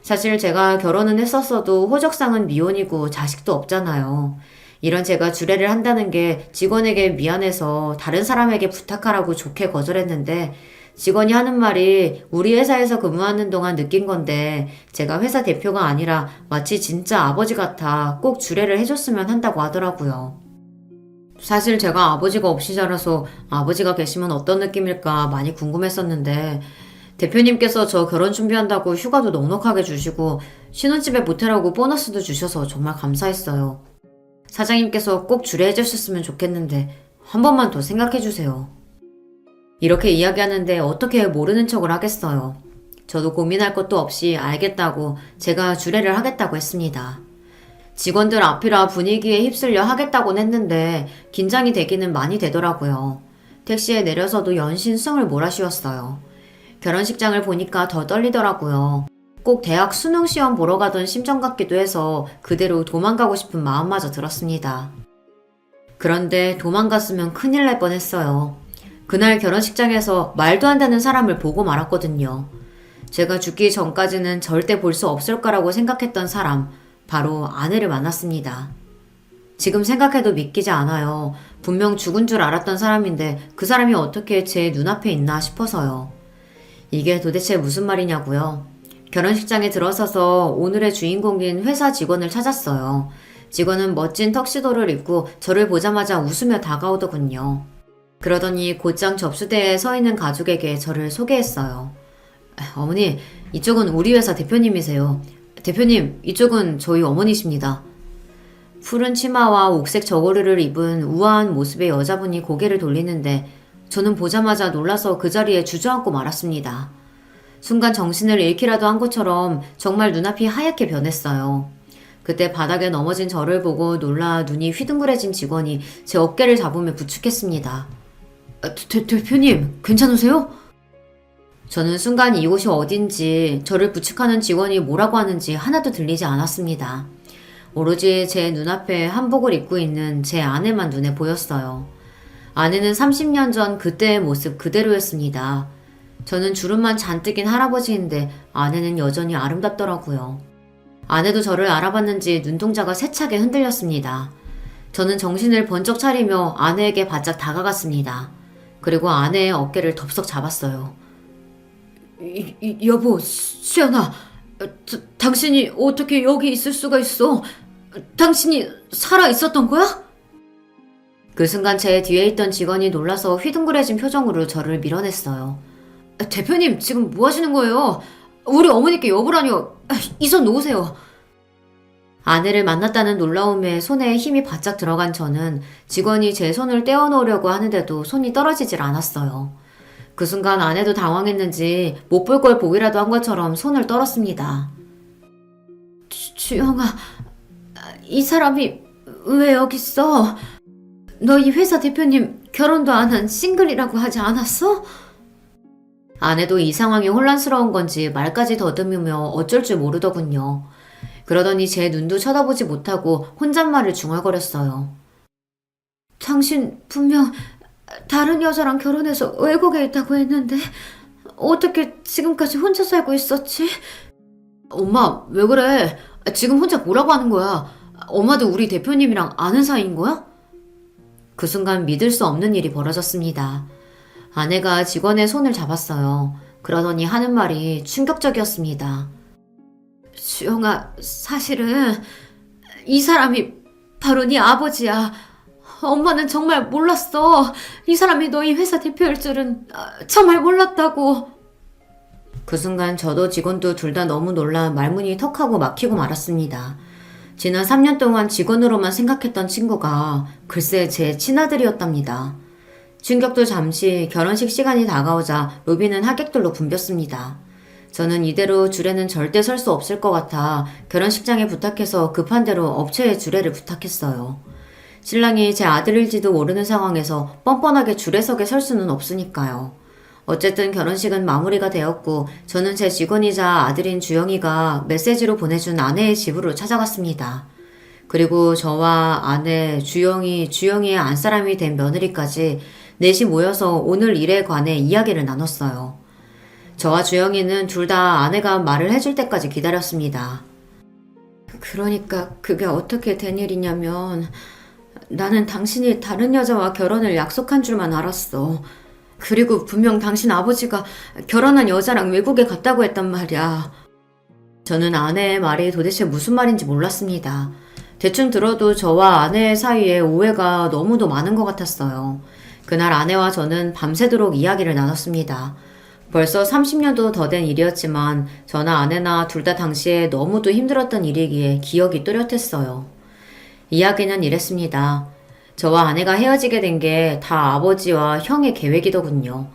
사실 제가 결혼은 했었어도 호적상은 미혼이고 자식도 없잖아요. 이런 제가 주례를 한다는 게 직원에게 미안해서 다른 사람에게 부탁하라고 좋게 거절했는데 직원이 하는 말이 우리 회사에서 근무하는 동안 느낀 건데 제가 회사 대표가 아니라 마치 진짜 아버지 같아 꼭 주례를 해줬으면 한다고 하더라고요. 사실 제가 아버지가 없이 자라서 아버지가 계시면 어떤 느낌일까 많이 궁금했었는데 대표님께서 저 결혼 준비한다고 휴가도 넉넉하게 주시고 신혼집에 모텔하고 보너스도 주셔서 정말 감사했어요. 사장님께서 꼭 주례해 주셨으면 좋겠는데 한 번만 더 생각해 주세요. 이렇게 이야기하는데 어떻게 모르는 척을 하겠어요. 저도 고민할 것도 없이 알겠다고 제가 주례를 하겠다고 했습니다. 직원들 앞이라 분위기에 휩쓸려 하겠다곤 했는데 긴장이 되기는 많이 되더라고요. 택시에 내려서도 연신 숨을 몰아쉬었어요. 결혼식장을 보니까 더 떨리더라고요. 꼭 대학 수능 시험 보러 가던 심정 같기도 해서 그대로 도망가고 싶은 마음마저 들었습니다. 그런데 도망갔으면 큰일 날 뻔했어요. 그날 결혼식장에서 말도 안 되는 사람을 보고 말았거든요. 제가 죽기 전까지는 절대 볼 수 없을 거라고 생각했던 사람, 바로 아내를 만났습니다. 지금 생각해도 믿기지 않아요. 분명 죽은 줄 알았던 사람인데 그 사람이 어떻게 제 눈앞에 있나 싶어서요. 이게 도대체 무슨 말이냐고요. 결혼식장에 들어서서 오늘의 주인공인 회사 직원을 찾았어요. 직원은 멋진 턱시도를 입고 저를 보자마자 웃으며 다가오더군요. 그러더니 곧장 접수대에 서 있는 가족에게 저를 소개했어요. 어머니, 이쪽은 우리 회사 대표님이세요. 대표님, 이쪽은 저희 어머니십니다. 푸른 치마와 옥색 저고리를 입은 우아한 모습의 여자분이 고개를 돌리는데 저는 보자마자 놀라서 그 자리에 주저앉고 말았습니다. 순간 정신을 잃기라도 한 것처럼 정말 눈앞이 하얗게 변했어요. 그때 바닥에 넘어진 저를 보고 놀라 눈이 휘둥그레진 직원이 제 어깨를 잡으며 부축했습니다. 대표님, 괜찮으세요? 저는 순간 이곳이 어딘지 저를 부축하는 직원이 뭐라고 하는지 하나도 들리지 않았습니다. 오로지 제 눈앞에 한복을 입고 있는 제 아내만 눈에 보였어요. 아내는 30년 전 그때의 모습 그대로였습니다. 저는 주름만 잔뜩인 할아버지인데 아내는 여전히 아름답더라고요. 아내도 저를 알아봤는지 눈동자가 세차게 흔들렸습니다. 저는 정신을 번쩍 차리며 아내에게 바짝 다가갔습니다. 그리고 아내의 어깨를 덥석 잡았어요. 여보, 수연아, 당신이 어떻게 여기 있을 수가 있어? 당신이 살아 있었던 거야? 그 순간 제 뒤에 있던 직원이 놀라서 휘둥그레진 표정으로 저를 밀어냈어요. 대표님, 지금 뭐 하시는 거예요? 우리 어머니께 여보라뇨. 이 손 놓으세요. 아내를 만났다는 놀라움에 손에 힘이 바짝 들어간 저는 직원이 제 손을 떼어놓으려고 하는데도 손이 떨어지질 않았어요. 그 순간 아내도 당황했는지 못 볼 걸 보기라도 한 것처럼 손을 떨었습니다. 주영아, 이 사람이 왜 여기 있어? 너희 회사 대표님 결혼도 안 한 싱글이라고 하지 않았어? 아내도 이 상황이 혼란스러운 건지 말까지 더듬으며 어쩔 줄 모르더군요. 그러더니 제 눈도 쳐다보지 못하고 혼잣말을 중얼거렸어요. 당신 분명 다른 여자랑 결혼해서 외국에 있다고 했는데 어떻게 지금까지 혼자 살고 있었지? 엄마, 왜 그래? 지금 혼자 뭐라고 하는 거야? 엄마도 우리 대표님이랑 아는 사이인 거야? 그 순간 믿을 수 없는 일이 벌어졌습니다. 아내가 직원의 손을 잡았어요. 그러더니 하는 말이 충격적이었습니다. 주영아, 사실은 이 사람이 바로 네 아버지야. 엄마는 정말 몰랐어. 이 사람이 너희 회사 대표일 줄은 정말 몰랐다고. 그 순간 저도 직원도 둘 다 너무 놀라 말문이 턱하고 막히고 말았습니다. 지난 3년 동안 직원으로만 생각했던 친구가 글쎄 제 친아들이었답니다. 충격도 잠시 결혼식 시간이 다가오자 로비는 하객들로 붐볐습니다. 저는 이대로 줄에는 절대 설 수 없을 것 같아 결혼식장에 부탁해서 급한 대로 업체에 주례를 부탁했어요. 신랑이 제 아들일지도 모르는 상황에서 뻔뻔하게 줄에서게 설 수는 없으니까요. 어쨌든 결혼식은 마무리가 되었고 저는 제 직원이자 아들인 주영이가 메시지로 보내준 아내의 집으로 찾아갔습니다. 그리고 저와 아내, 주영이의 안사람이 된 며느리까지 넷이 모여서 오늘 일에 관해 이야기를 나눴어요. 저와 주영이는 둘 다 아내가 말을 해줄 때까지 기다렸습니다. 그러니까 그게 어떻게 된 일이냐면 나는 당신이 다른 여자와 결혼을 약속한 줄만 알았어. 그리고 분명 당신 아버지가 결혼한 여자랑 외국에 갔다고 했단 말이야. 저는 아내의 말이 도대체 무슨 말인지 몰랐습니다. 대충 들어도 저와 아내의 사이에 오해가 너무도 많은 것 같았어요. 그날 아내와 저는 밤새도록 이야기를 나눴습니다. 벌써 30년도 더 된 일이었지만 저나 아내나 둘 다 당시에 너무도 힘들었던 일이기에 기억이 또렷했어요. 이야기는 이랬습니다. 저와 아내가 헤어지게 된 게 다 아버지와 형의 계획이더군요.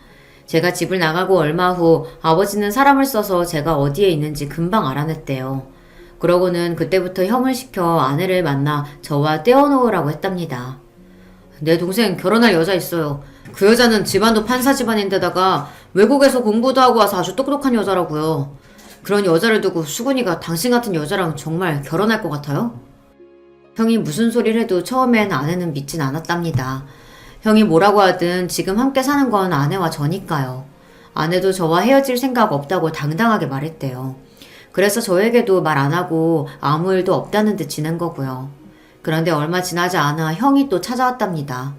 제가 집을 나가고 얼마 후 아버지는 사람을 써서 제가 어디에 있는지 금방 알아냈대요. 그러고는 그때부터 형을 시켜 아내를 만나 저와 떼어놓으라고 했답니다. 내 동생 결혼할 여자 있어요. 그 여자는 집안도 판사 집안인데다가 외국에서 공부도 하고 와서 아주 똑똑한 여자라고요. 그런 여자를 두고 수근이가 당신 같은 여자랑 정말 결혼할 것 같아요? 형이 무슨 소리를 해도 처음엔 아내는 믿진 않았답니다. 형이 뭐라고 하든 지금 함께 사는 건 아내와 저니까요. 아내도 저와 헤어질 생각 없다고 당당하게 말했대요. 그래서 저에게도 말 안 하고 아무 일도 없다는 듯 지낸 거고요. 그런데 얼마 지나지 않아 형이 또 찾아왔답니다.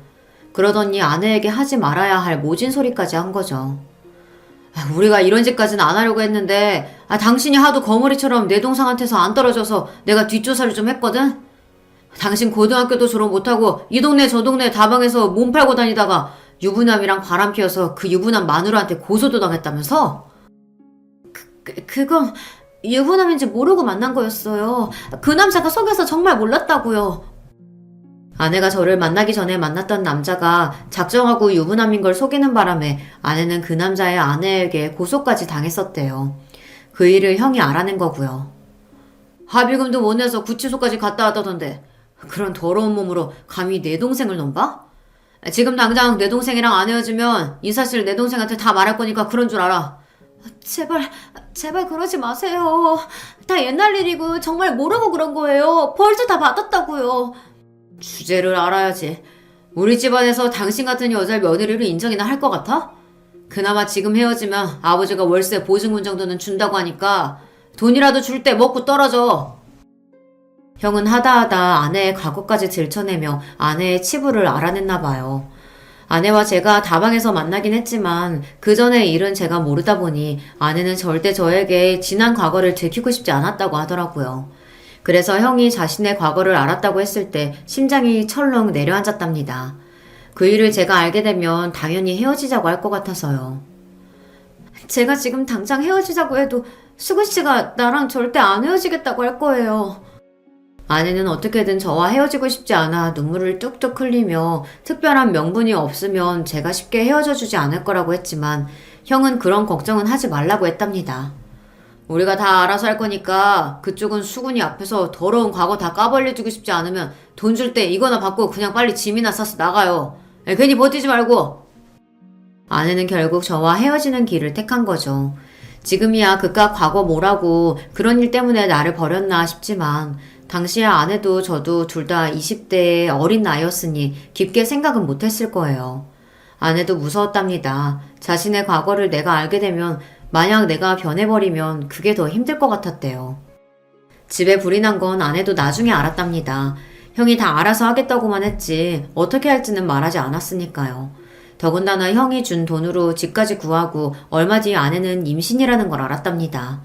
그러더니 아내에게 하지 말아야 할 모진 소리까지 한 거죠. 우리가 이런 짓까지는 안 하려고 했는데 당신이 하도 거머리처럼 내 동생한테서 안 떨어져서 내가 뒷조사를 좀 했거든? 당신 고등학교도 졸업 못하고 이 동네 저 동네 다방에서 몸 팔고 다니다가 유부남이랑 바람 피워서 그 유부남 마누라한테 고소도 당했다면서? 그건 유부남인지 모르고 만난 거였어요. 그 남자가 속여서 정말 몰랐다고요. 아내가 저를 만나기 전에 만났던 남자가 작정하고 유부남인 걸 속이는 바람에 아내는 그 남자의 아내에게 고소까지 당했었대요. 그 일을 형이 알아낸 거고요. 합의금도 못 내서 구치소까지 갔다 왔다던데 그런 더러운 몸으로 감히 내 동생을 넘봐? 지금 당장 내 동생이랑 안 헤어지면 이 사실 내 동생한테 다 말할 거니까 그런 줄 알아. 제발 그러지 마세요. 다 옛날 일이고 정말 모르고 그런 거예요. 벌도 다 받았다고요. 주제를 알아야지. 우리 집안에서 당신 같은 여자를 며느리로 인정이나 할 것 같아? 그나마 지금 헤어지면 아버지가 월세 보증금 정도는 준다고 하니까 돈이라도 줄 때 먹고 떨어져. 형은 하다하다 아내의 과거까지 들춰내며 아내의 치부를 알아냈나 봐요. 아내와 제가 다방에서 만나긴 했지만 그 전의 일은 제가 모르다 보니 아내는 절대 저에게 지난 과거를 들키고 싶지 않았다고 하더라고요. 그래서 형이 자신의 과거를 알았다고 했을 때 심장이 철렁 내려앉았답니다. 그 일을 제가 알게 되면 당연히 헤어지자고 할 것 같아서요. 제가 지금 당장 헤어지자고 해도 수근 씨가 나랑 절대 안 헤어지겠다고 할 거예요. 아내는 어떻게든 저와 헤어지고 싶지 않아 눈물을 뚝뚝 흘리며 특별한 명분이 없으면 제가 쉽게 헤어져 주지 않을 거라고 했지만 형은 그런 걱정은 하지 말라고 했답니다. 우리가 다 알아서 할 거니까 그쪽은 수근이 앞에서 더러운 과거 다 까발려주고 싶지 않으면 돈 줄 때 이거나 받고 그냥 빨리 짐이나 싸서 나가요. 괜히 버티지 말고. 아내는 결국 저와 헤어지는 길을 택한 거죠. 지금이야 그깟 과거 뭐라고 그런 일 때문에 나를 버렸나 싶지만 당시에 아내도 저도 둘 다 20대의 어린 나이였으니 깊게 생각은 못했을 거예요. 아내도 무서웠답니다. 자신의 과거를 내가 알게 되면 만약 내가 변해버리면 그게 더 힘들 것 같았대요. 집에 불이 난 건 아내도 나중에 알았답니다. 형이 다 알아서 하겠다고만 했지 어떻게 할지는 말하지 않았으니까요. 더군다나 형이 준 돈으로 집까지 구하고 얼마 뒤 아내는 임신이라는 걸 알았답니다.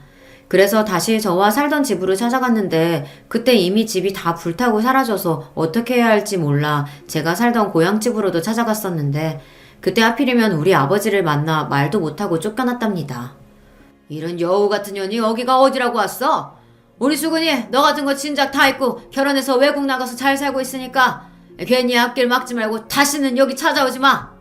그래서 다시 저와 살던 집으로 찾아갔는데 그때 이미 집이 다 불타고 사라져서 어떻게 해야 할지 몰라 제가 살던 고향집으로도 찾아갔었는데 그때 하필이면 우리 아버지를 만나 말도 못하고 쫓겨났답니다. 이런 여우 같은 년이 여기가 어디라고 왔어? 우리 수근이 너 같은 거 진작 다 있고 결혼해서 외국 나가서 잘 살고 있으니까 괜히 앞길 막지 말고 다시는 여기 찾아오지 마.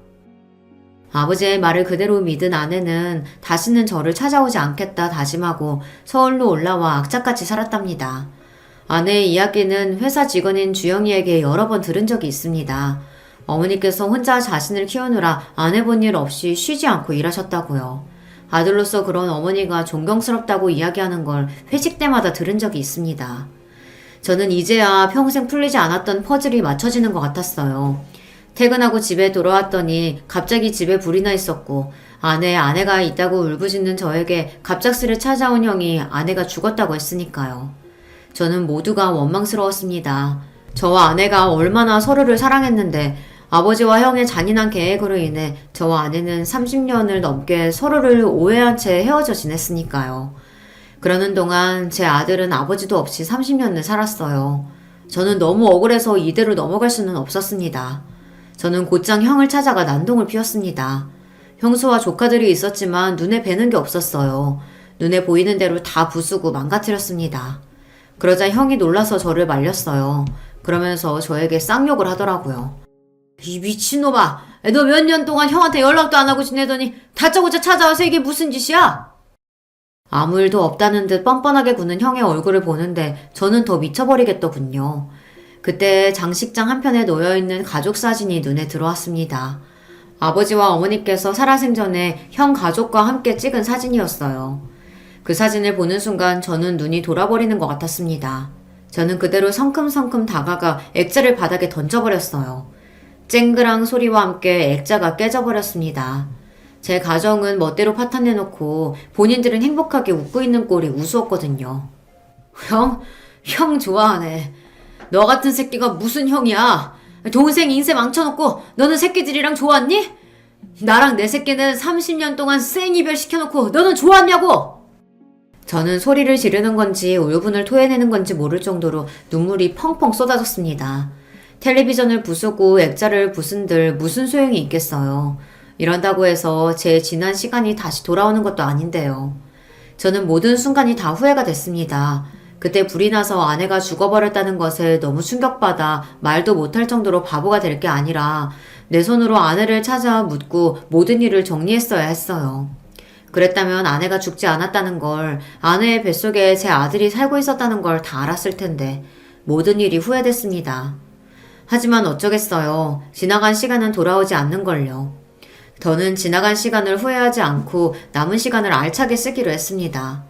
아버지의 말을 그대로 믿은 아내는 다시는 저를 찾아오지 않겠다 다짐하고 서울로 올라와 악착같이 살았답니다. 아내의 이야기는 회사 직원인 주영이에게 여러 번 들은 적이 있습니다. 어머니께서 혼자 자신을 키우느라 안 해본 일 없이 쉬지 않고 일하셨다고요. 아들로서 그런 어머니가 존경스럽다고 이야기하는 걸 회식 때마다 들은 적이 있습니다. 저는 이제야 평생 풀리지 않았던 퍼즐이 맞춰지는 것 같았어요. 퇴근하고 집에 돌아왔더니 갑자기 집에 불이 나 있었고 아내가 있다고 울부짖는 저에게 갑작스레 찾아온 형이 아내가 죽었다고 했으니까요. 저는 모두가 원망스러웠습니다. 저와 아내가 얼마나 서로를 사랑했는데 아버지와 형의 잔인한 계획으로 인해 저와 아내는 30년을 넘게 서로를 오해한 채 헤어져 지냈으니까요. 그러는 동안 제 아들은 아버지도 없이 30년을 살았어요. 저는 너무 억울해서 이대로 넘어갈 수는 없었습니다. 저는 곧장 형을 찾아가 난동을 피웠습니다. 형수와 조카들이 있었지만 눈에 뵈는 게 없었어요. 눈에 보이는 대로 다 부수고 망가뜨렸습니다. 그러자 형이 놀라서 저를 말렸어요. 그러면서 저에게 쌍욕을 하더라고요. 이 미친놈아! 너 몇 년 동안 형한테 연락도 안 하고 지내더니 다짜고짜 찾아와서 이게 무슨 짓이야? 아무 일도 없다는 듯 뻔뻔하게 구는 형의 얼굴을 보는데 저는 더 미쳐버리겠더군요. 그때 장식장 한편에 놓여있는 가족 사진이 눈에 들어왔습니다. 아버지와 어머니께서 살아생전에 형 가족과 함께 찍은 사진이었어요. 그 사진을 보는 순간 저는 눈이 돌아버리는 것 같았습니다. 저는 그대로 성큼성큼 다가가 액자를 바닥에 던져버렸어요. 쨍그랑 소리와 함께 액자가 깨져버렸습니다. 제 가정은 멋대로 파탄내놓고 본인들은 행복하게 웃고 있는 꼴이 우스웠거든요. 형 좋아하네. 너 같은 새끼가 무슨 형이야? 동생 인생 망쳐놓고 너는 새끼들이랑 좋았니? 나랑 내 새끼는 30년 동안 생이별 시켜놓고 너는 좋았냐고! 저는 소리를 지르는 건지 울분을 토해내는 건지 모를 정도로 눈물이 펑펑 쏟아졌습니다. 텔레비전을 부수고 액자를 부순들 무슨 소용이 있겠어요. 이런다고 해서 제 지난 시간이 다시 돌아오는 것도 아닌데요. 저는 모든 순간이 다 후회가 됐습니다. 그때 불이 나서 아내가 죽어버렸다는 것에 너무 충격받아 말도 못할 정도로 바보가 될 게 아니라 내 손으로 아내를 찾아 묻고 모든 일을 정리했어야 했어요. 그랬다면 아내가 죽지 않았다는 걸, 아내의 뱃속에 제 아들이 살고 있었다는 걸 다 알았을 텐데 모든 일이 후회됐습니다. 하지만 어쩌겠어요. 지나간 시간은 돌아오지 않는걸요. 저는 지나간 시간을 후회하지 않고 남은 시간을 알차게 쓰기로 했습니다.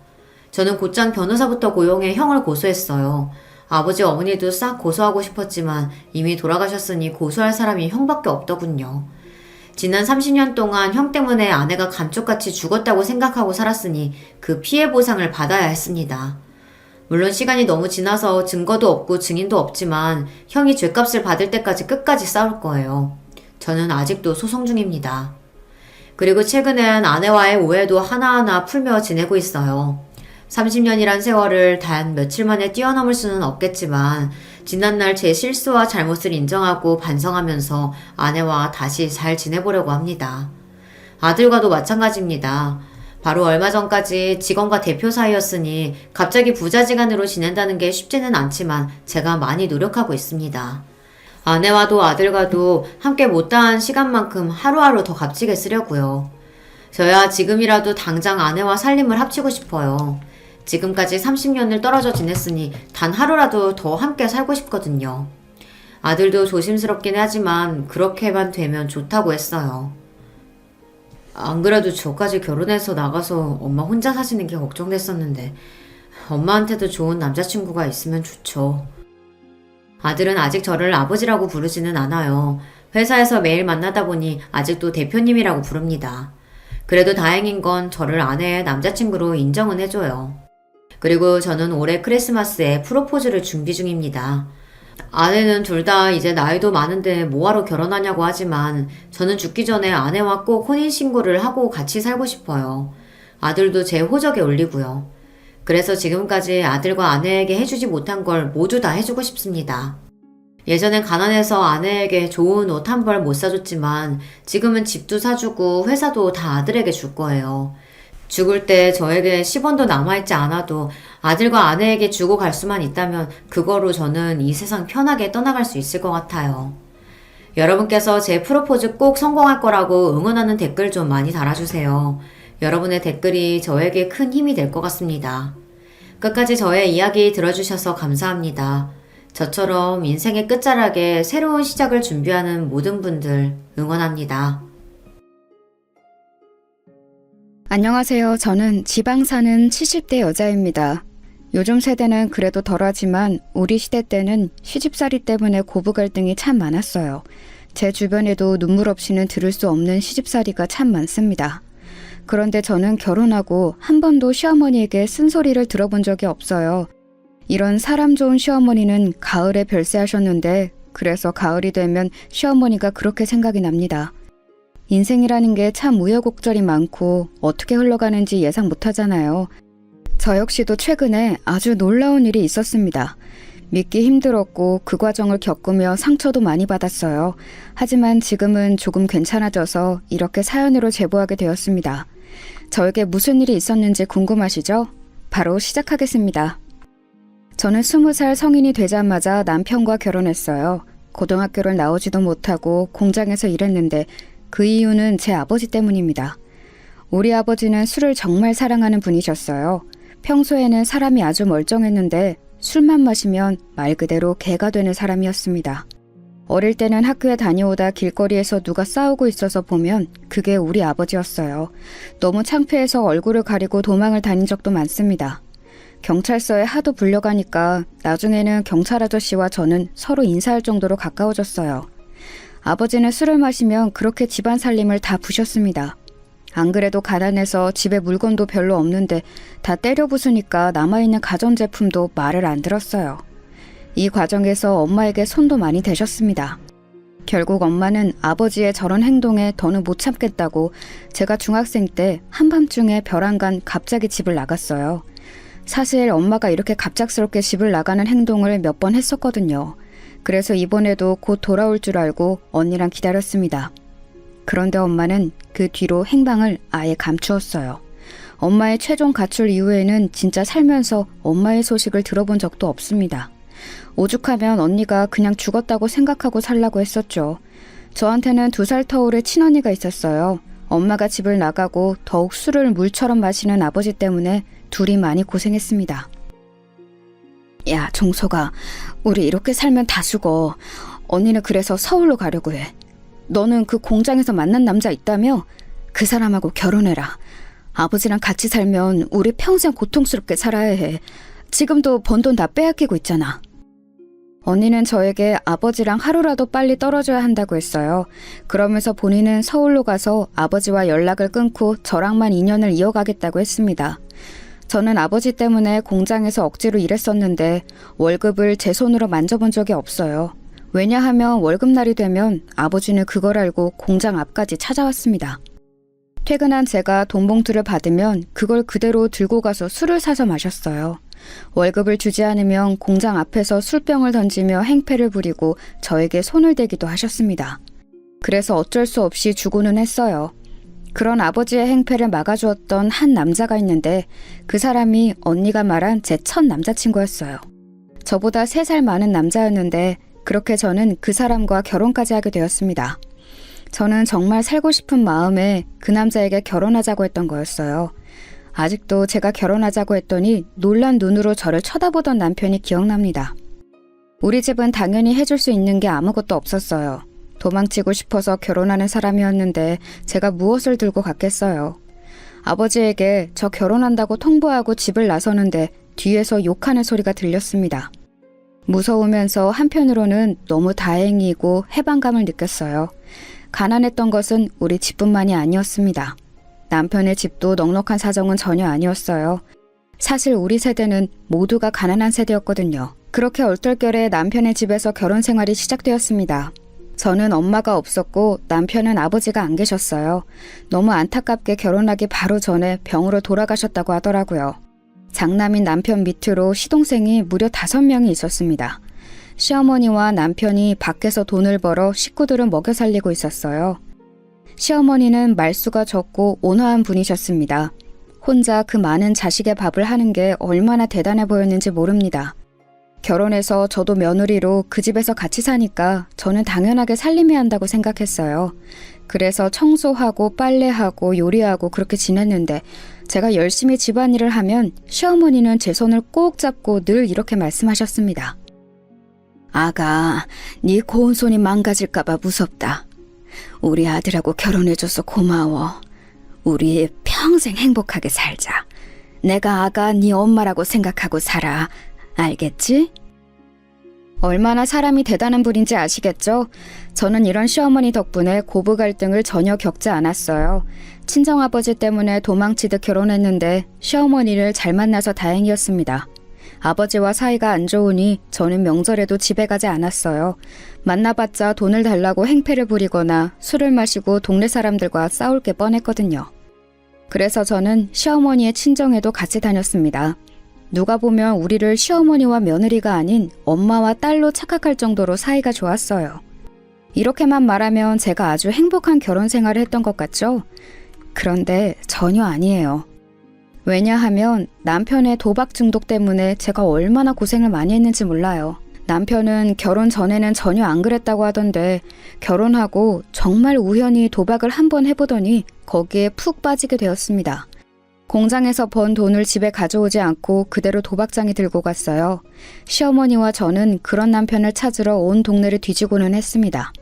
저는 곧장 변호사부터 고용해 형을 고소했어요. 아버지 어머니도 싹 고소하고 싶었지만 이미 돌아가셨으니 고소할 사람이 형밖에 없더군요. 지난 30년 동안 형 때문에 아내가 감쪽같이 죽었다고 생각하고 살았으니 그 피해 보상을 받아야 했습니다. 물론 시간이 너무 지나서 증거도 없고 증인도 없지만 형이 죗값을 받을 때까지 끝까지 싸울 거예요. 저는 아직도 소송 중입니다. 그리고 최근엔 아내와의 오해도 하나하나 풀며 지내고 있어요. 30년이란 세월을 단 며칠 만에 뛰어넘을 수는 없겠지만 지난날 제 실수와 잘못을 인정하고 반성하면서 아내와 다시 잘 지내보려고 합니다. 아들과도 마찬가지입니다. 바로 얼마 전까지 직원과 대표 사이였으니 갑자기 부자지간으로 지낸다는 게 쉽지는 않지만 제가 많이 노력하고 있습니다. 아내와도 아들과도 함께 못다한 시간만큼 하루하루 더 값지게 쓰려고요. 저야 지금이라도 당장 아내와 살림을 합치고 싶어요. 지금까지 30년을 떨어져 지냈으니 단 하루라도 더 함께 살고 싶거든요. 아들도 조심스럽긴 하지만 그렇게만 되면 좋다고 했어요. 안 그래도 저까지 결혼해서 나가서 엄마 혼자 사시는 게 걱정됐었는데 엄마한테도 좋은 남자친구가 있으면 좋죠. 아들은 아직 저를 아버지라고 부르지는 않아요. 회사에서 매일 만나다 보니 아직도 대표님이라고 부릅니다. 그래도 다행인 건 저를 아내의 남자친구로 인정은 해줘요. 그리고 저는 올해 크리스마스에 프로포즈를 준비 중입니다. 아내는 둘 다 이제 나이도 많은데 뭐하러 결혼하냐고 하지만 저는 죽기 전에 아내와 꼭 혼인신고를 하고 같이 살고 싶어요. 아들도 제 호적에 올리고요. 그래서 지금까지 아들과 아내에게 해주지 못한 걸 모두 다 해주고 싶습니다. 예전엔 가난해서 아내에게 좋은 옷 한 벌 못 사줬지만 지금은 집도 사주고 회사도 다 아들에게 줄 거예요. 죽을 때 저에게 10원도 남아있지 않아도 아들과 아내에게 주고 갈 수만 있다면 그거로 저는 이 세상 편하게 떠나갈 수 있을 것 같아요. 여러분께서 제 프로포즈 꼭 성공할 거라고 응원하는 댓글 좀 많이 달아주세요. 여러분의 댓글이 저에게 큰 힘이 될 것 같습니다. 끝까지 저의 이야기 들어주셔서 감사합니다. 저처럼 인생의 끝자락에 새로운 시작을 준비하는 모든 분들 응원합니다. 안녕하세요. 저는 지방 사는 70대 여자입니다. 요즘 세대는 그래도 덜하지만 우리 시대 때는 시집살이 때문에 고부 갈등이 참 많았어요. 제 주변에도 눈물 없이는 들을 수 없는 시집살이가 참 많습니다. 그런데 저는 결혼하고 한 번도 시어머니에게 쓴소리를 들어본 적이 없어요. 이런 사람 좋은 시어머니는 가을에 별세하셨는데 그래서 가을이 되면 시어머니가 그렇게 생각이 납니다. 인생이라는 게 참 우여곡절이 많고 어떻게 흘러가는지 예상 못하잖아요. 저 역시도 최근에 아주 놀라운 일이 있었습니다. 믿기 힘들었고 그 과정을 겪으며 상처도 많이 받았어요. 하지만 지금은 조금 괜찮아져서 이렇게 사연으로 제보하게 되었습니다. 저에게 무슨 일이 있었는지 궁금하시죠? 바로 시작하겠습니다. 저는 20살 성인이 되자마자 남편과 결혼했어요. 고등학교를 나오지도 못하고 공장에서 일했는데 그 이유는 제 아버지 때문입니다. 우리 아버지는 술을 정말 사랑하는 분이셨어요. 평소에는 사람이 아주 멀쩡했는데 술만 마시면 말 그대로 개가 되는 사람이었습니다. 어릴 때는 학교에 다녀오다 길거리에서 누가 싸우고 있어서 보면 그게 우리 아버지였어요. 너무 창피해서 얼굴을 가리고 도망을 다닌 적도 많습니다. 경찰서에 하도 불려가니까 나중에는 경찰 아저씨와 저는 서로 인사할 정도로 가까워졌어요. 아버지는 술을 마시면 그렇게 집안 살림을 다 부셨습니다. 안 그래도 가난해서 집에 물건도 별로 없는데 다 때려 부수니까 남아있는 가전제품도 말을 안 들었어요. 이 과정에서 엄마에게 손도 많이 대셨습니다. 결국 엄마는 아버지의 저런 행동에 더는 못 참겠다고 제가 중학생 때 한밤중에 벼랑간 갑자기 집을 나갔어요. 사실 엄마가 이렇게 갑작스럽게 집을 나가는 행동을 몇 번 했었거든요. 그래서 이번에도 곧 돌아올 줄 알고 언니랑 기다렸습니다. 그런데 엄마는 그 뒤로 행방을 아예 감추었어요. 엄마의 최종 가출 이후에는 진짜 살면서 엄마의 소식을 들어본 적도 없습니다. 오죽하면 언니가 그냥 죽었다고 생각하고 살라고 했었죠. 저한테는 2살 터울의 친언니가 있었어요. 엄마가 집을 나가고 더욱 술을 물처럼 마시는 아버지 때문에 둘이 많이 고생했습니다. 야, 종소가, 우리 이렇게 살면 다 죽어. 언니는 그래서 서울로 가려고 해. 너는 그 공장에서 만난 남자 있다며? 그 사람하고 결혼해라. 아버지랑 같이 살면 우리 평생 고통스럽게 살아야 해. 지금도 번 돈 다 빼앗기고 있잖아. 언니는 저에게 아버지랑 하루라도 빨리 떨어져야 한다고 했어요. 그러면서 본인은 서울로 가서 아버지와 연락을 끊고 저랑만 인연을 이어가겠다고 했습니다. 저는 아버지 때문에 공장에서 억지로 일했었는데 월급을 제 손으로 만져본 적이 없어요. 왜냐하면 월급날이 되면 아버지는 그걸 알고 공장 앞까지 찾아왔습니다. 퇴근한 제가 돈 봉투를 받으면 그걸 그대로 들고 가서 술을 사서 마셨어요. 월급을 주지 않으면 공장 앞에서 술병을 던지며 행패를 부리고 저에게 손을 대기도 하셨습니다. 그래서 어쩔 수 없이 주고는 했어요. 그런 아버지의 행패를 막아주었던 한 남자가 있는데 그 사람이 언니가 말한 제 첫 남자친구였어요. 저보다 3살 많은 남자였는데 그렇게 저는 그 사람과 결혼까지 하게 되었습니다. 저는 정말 살고 싶은 마음에 그 남자에게 결혼하자고 했던 거였어요. 아직도 제가 결혼하자고 했더니 놀란 눈으로 저를 쳐다보던 남편이 기억납니다. 우리 집은 당연히 해줄 수 있는 게 아무것도 없었어요. 도망치고 싶어서 결혼하는 사람이었는데 제가 무엇을 들고 갔겠어요. 아버지에게 저 결혼한다고 통보하고 집을 나서는데 뒤에서 욕하는 소리가 들렸습니다. 무서우면서 한편으로는 너무 다행이고 해방감을 느꼈어요. 가난했던 것은 우리 집뿐만이 아니었습니다. 남편의 집도 넉넉한 사정은 전혀 아니었어요. 사실 우리 세대는 모두가 가난한 세대였거든요. 그렇게 얼떨결에 남편의 집에서 결혼 생활이 시작되었습니다. 저는 엄마가 없었고 남편은 아버지가 안 계셨어요. 너무 안타깝게 결혼하기 바로 전에 병으로 돌아가셨다고 하더라고요. 장남인 남편 밑으로 시동생이 무려 5명이 있었습니다. 시어머니와 남편이 밖에서 돈을 벌어 식구들을 먹여 살리고 있었어요. 시어머니는 말수가 적고 온화한 분이셨습니다. 혼자 그 많은 자식의 밥을 하는 게 얼마나 대단해 보였는지 모릅니다. 결혼해서 저도 며느리로 그 집에서 같이 사니까 저는 당연하게 살림해야 한다고 생각했어요. 그래서 청소하고 빨래하고 요리하고 그렇게 지냈는데 제가 열심히 집안일을 하면 시어머니는 제 손을 꼭 잡고 늘 이렇게 말씀하셨습니다. 아가, 네 고운 손이 망가질까봐 무섭다. 우리 아들하고 결혼해줘서 고마워. 우리 평생 행복하게 살자. 내가 아가 네 엄마라고 생각하고 살아. 알겠지? 얼마나 사람이 대단한 분인지 아시겠죠? 저는 이런 시어머니 덕분에 고부 갈등을 전혀 겪지 않았어요. 친정아버지 때문에 도망치듯 결혼했는데 시어머니를 잘 만나서 다행이었습니다. 아버지와 사이가 안 좋으니 저는 명절에도 집에 가지 않았어요. 만나봤자 돈을 달라고 행패를 부리거나 술을 마시고 동네 사람들과 싸울 게 뻔했거든요. 그래서 저는 시어머니의 친정에도 같이 다녔습니다. 누가 보면 우리를 시어머니와 며느리가 아닌 엄마와 딸로 착각할 정도로 사이가 좋았어요. 이렇게만 말하면 제가 아주 행복한 결혼 생활을 했던 것 같죠? 그런데 전혀 아니에요. 왜냐하면 남편의 도박 중독 때문에 제가 얼마나 고생을 많이 했는지 몰라요. 남편은 결혼 전에는 전혀 안 그랬다고 하던데 결혼하고 정말 우연히 도박을 한번 해보더니 거기에 푹 빠지게 되었습니다. 공장에서 번 돈을 집에 가져오지 않고 그대로 도박장에 들고 갔어요. 시어머니와 저는 그런 남편을 찾으러 온 동네를 뒤지고는 했습니다.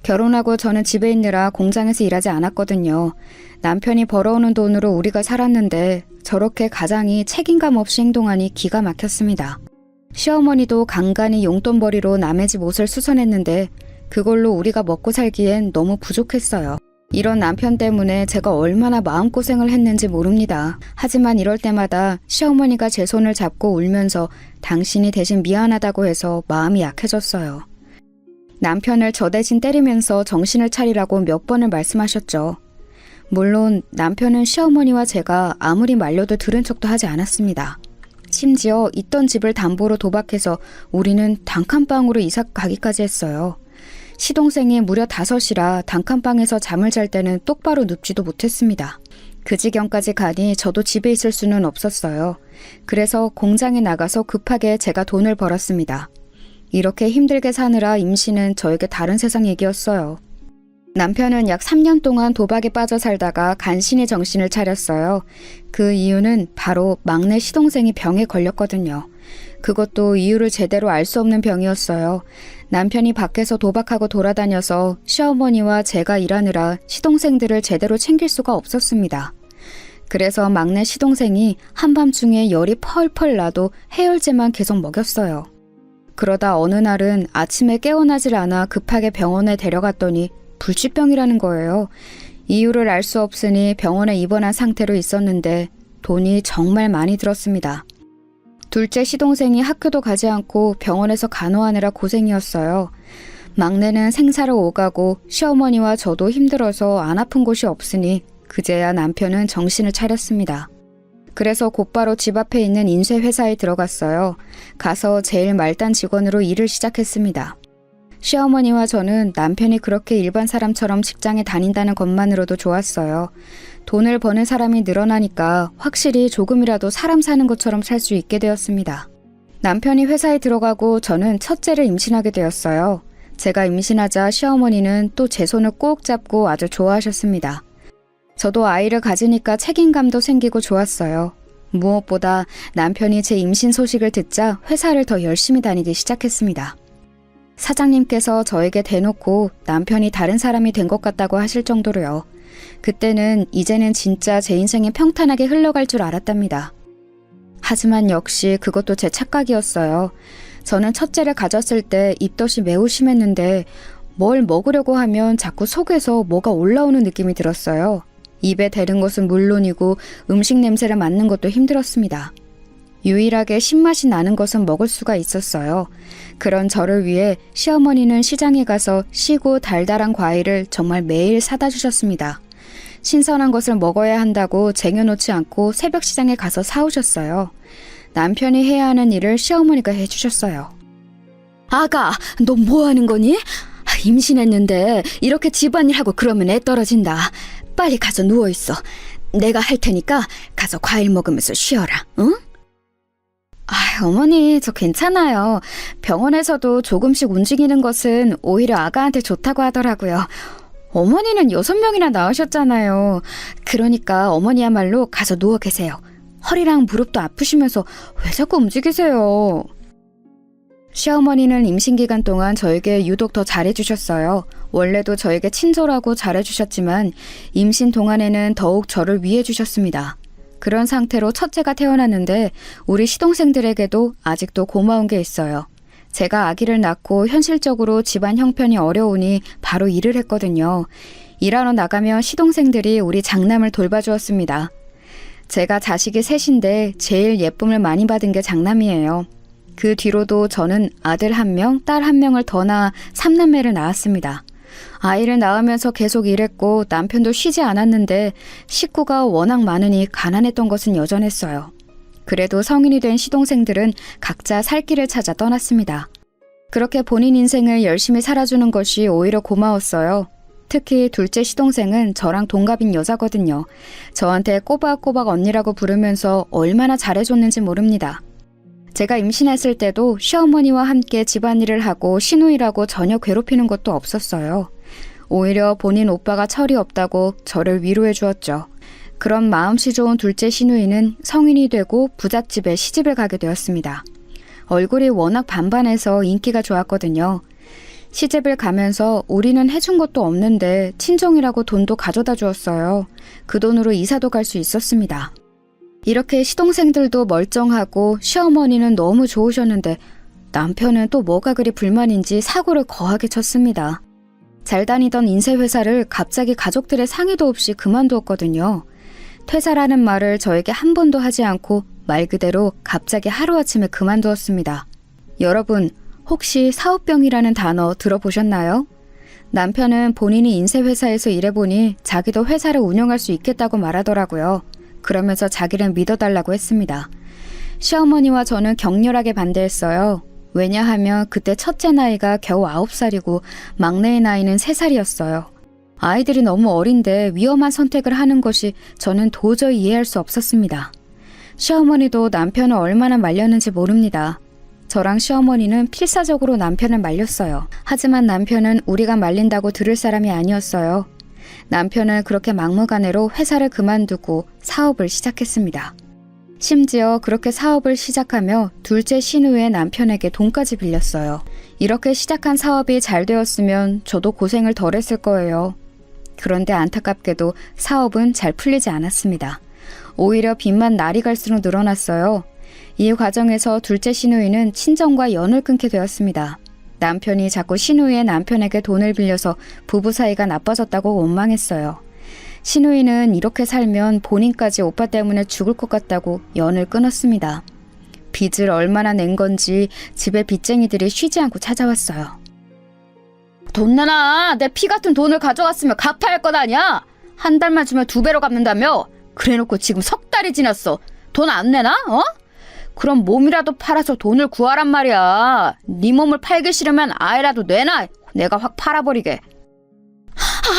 결혼하고 저는 집에 있느라 공장에서 일하지 않았거든요. 남편이 벌어오는 돈으로 우리가 살았는데 저렇게 가장이 책임감 없이 행동하니 기가 막혔습니다. 시어머니도 간간히 용돈벌이로 남의 집 옷을 수선했는데 그걸로 우리가 먹고 살기엔 너무 부족했어요. 이런 남편 때문에 제가 얼마나 마음고생을 했는지 모릅니다. 하지만 이럴 때마다 시어머니가 제 손을 잡고 울면서 당신이 대신 미안하다고 해서 마음이 약해졌어요. 남편을 저 대신 때리면서 정신을 차리라고 몇 번을 말씀하셨죠. 물론 남편은 시어머니와 제가 아무리 말려도 들은 척도 하지 않았습니다. 심지어 있던 집을 담보로 도박해서 우리는 단칸방으로 이사 가기까지 했어요. 시동생이 무려 5이라 단칸방에서 잠을 잘 때는 똑바로 눕지도 못했습니다. 그 지경까지 가니 저도 집에 있을 수는 없었어요. 그래서 공장에 나가서 급하게 제가 돈을 벌었습니다. 이렇게 힘들게 사느라 임신은 저에게 다른 세상 얘기였어요. 남편은 약 3년 동안 도박에 빠져 살다가 간신히 정신을 차렸어요. 그 이유는 바로 막내 시동생이 병에 걸렸거든요. 그것도 이유를 제대로 알 수 없는 병이었어요. 남편이 밖에서 도박하고 돌아다녀서 시어머니와 제가 일하느라 시동생들을 제대로 챙길 수가 없었습니다. 그래서 막내 시동생이 한밤중에 열이 펄펄 나도 해열제만 계속 먹였어요. 그러다 어느 날은 아침에 깨어나질 않아 급하게 병원에 데려갔더니 불치병이라는 거예요. 이유를 알 수 없으니 병원에 입원한 상태로 있었는데 돈이 정말 많이 들었습니다. 둘째 시동생이 학교도 가지 않고 병원에서 간호하느라 고생이었어요. 막내는 생사를 오가고 시어머니와 저도 힘들어서 안 아픈 곳이 없으니 그제야 남편은 정신을 차렸습니다. 그래서 곧바로 집 앞에 있는 인쇄회사에 들어갔어요. 가서 제일 말단 직원으로 일을 시작했습니다. 시어머니와 저는 남편이 그렇게 일반 사람처럼 직장에 다닌다는 것만으로도 좋았어요. 돈을 버는 사람이 늘어나니까 확실히 조금이라도 사람 사는 것처럼 살 수 있게 되었습니다. 남편이 회사에 들어가고 저는 첫째를 임신하게 되었어요. 제가 임신하자 시어머니는 또 제 손을 꼭 잡고 아주 좋아하셨습니다. 저도 아이를 가지니까 책임감도 생기고 좋았어요. 무엇보다 남편이 제 임신 소식을 듣자 회사를 더 열심히 다니기 시작했습니다. 사장님께서 저에게 대놓고 남편이 다른 사람이 된 것 같다고 하실 정도로요. 그때는 이제는 진짜 제 인생이 평탄하게 흘러갈 줄 알았답니다. 하지만 역시 그것도 제 착각이었어요. 저는 첫째를 가졌을 때 입덧이 매우 심했는데 뭘 먹으려고 하면 자꾸 속에서 뭐가 올라오는 느낌이 들었어요. 입에 대는 것은 물론이고 음식 냄새를 맡는 것도 힘들었습니다. 유일하게 신맛이 나는 것은 먹을 수가 있었어요. 그런 저를 위해 시어머니는 시장에 가서 시고 달달한 과일을 정말 매일 사다 주셨습니다. 신선한 것을 먹어야 한다고 쟁여놓지 않고 새벽 시장에 가서 사오셨어요. 남편이 해야 하는 일을 시어머니가 해주셨어요. 아가, 너 뭐 하는 거니? 임신했는데 이렇게 집안일하고 그러면 애 떨어진다. 빨리 가서 누워있어. 내가 할 테니까 가서 과일 먹으면서 쉬어라, 응? 어머니, 저 괜찮아요. 병원에서도 조금씩 움직이는 것은 오히려 아가한테 좋다고 하더라고요. 어머니는 6명이나 낳으셨잖아요. 그러니까 어머니야말로 가서 누워 계세요. 허리랑 무릎도 아프시면서 왜 자꾸 움직이세요? 시어머니는 임신 기간 동안 저에게 유독 더 잘해주셨어요. 원래도 저에게 친절하고 잘해주셨지만 임신 동안에는 더욱 저를 위해주셨습니다. 그런 상태로 첫째가 태어났는데 우리 시동생들에게도 아직도 고마운 게 있어요. 제가 아기를 낳고 현실적으로 집안 형편이 어려우니 바로 일을 했거든요. 일하러 나가면 시동생들이 우리 장남을 돌봐주었습니다. 제가 자식이 셋인데 제일 예쁨을 많이 받은 게 장남이에요. 그 뒤로도 저는 아들 1명, 딸 1명을 더 낳아 3남매를 낳았습니다. 아이를 낳으면서 계속 일했고 남편도 쉬지 않았는데 식구가 워낙 많으니 가난했던 것은 여전했어요. 그래도 성인이 된 시동생들은 각자 살 길을 찾아 떠났습니다. 그렇게 본인 인생을 열심히 살아주는 것이 오히려 고마웠어요. 특히 둘째 시동생은 저랑 동갑인 여자거든요. 저한테 꼬박꼬박 언니라고 부르면서 얼마나 잘해줬는지 모릅니다. 제가 임신했을 때도 시어머니와 함께 집안일을 하고 시누이라고 전혀 괴롭히는 것도 없었어요. 오히려 본인 오빠가 철이 없다고 저를 위로해 주었죠. 그런 마음씨 좋은 둘째 시누이는 성인이 되고 부잣집에 시집을 가게 되었습니다. 얼굴이 워낙 반반해서 인기가 좋았거든요. 시집을 가면서 우리는 해준 것도 없는데 친정이라고 돈도 가져다 주었어요. 그 돈으로 이사도 갈 수 있었습니다. 이렇게 시동생들도 멀쩡하고 시어머니는 너무 좋으셨는데 남편은 또 뭐가 그리 불만인지 사고를 거하게 쳤습니다. 잘 다니던 인쇄회사를 갑자기 가족들의 상의도 없이 그만두었거든요. 퇴사라는 말을 저에게 한 번도 하지 않고 말 그대로 갑자기 하루아침에 그만두었습니다. 여러분, 혹시 사업병이라는 단어 들어보셨나요? 남편은 본인이 인쇄회사에서 일해보니 자기도 회사를 운영할 수 있겠다고 말하더라고요. 그러면서 자기를 믿어달라고 했습니다. 시어머니와 저는 격렬하게 반대했어요. 왜냐하면 그때 첫째 나이가 겨우 9살이고 막내의 나이는 3살이었어요. 아이들이 너무 어린데 위험한 선택을 하는 것이 저는 도저히 이해할 수 없었습니다. 시어머니도 남편을 얼마나 말렸는지 모릅니다. 저랑 시어머니는 필사적으로 남편을 말렸어요. 하지만 남편은 우리가 말린다고 들을 사람이 아니었어요. 남편은 그렇게 막무가내로 회사를 그만두고 사업을 시작했습니다. 심지어 그렇게 사업을 시작하며 둘째 시누이의 남편에게 돈까지 빌렸어요. 이렇게 시작한 사업이 잘 되었으면 저도 고생을 덜 했을 거예요. 그런데 안타깝게도 사업은 잘 풀리지 않았습니다. 오히려 빚만 날이 갈수록 늘어났어요. 이 과정에서 둘째 시누이는 친정과 연을 끊게 되었습니다. 남편이 자꾸 시누이의 남편에게 돈을 빌려서 부부 사이가 나빠졌다고 원망했어요. 시누이는 이렇게 살면 본인까지 오빠 때문에 죽을 것 같다고 연을 끊었습니다. 빚을 얼마나 낸 건지 집에 빚쟁이들이 쉬지 않고 찾아왔어요. 돈 내놔! 내 피 같은 돈을 가져갔으면 갚아야 할 것 아니야! 한 달만 주면 2배로 갚는다며? 그래놓고 지금 3달이 지났어. 돈 안 내나? 어? 그럼 몸이라도 팔아서 돈을 구하란 말이야. 네 몸을 팔기 싫으면 아이라도 내놔. 내가 확 팔아버리게.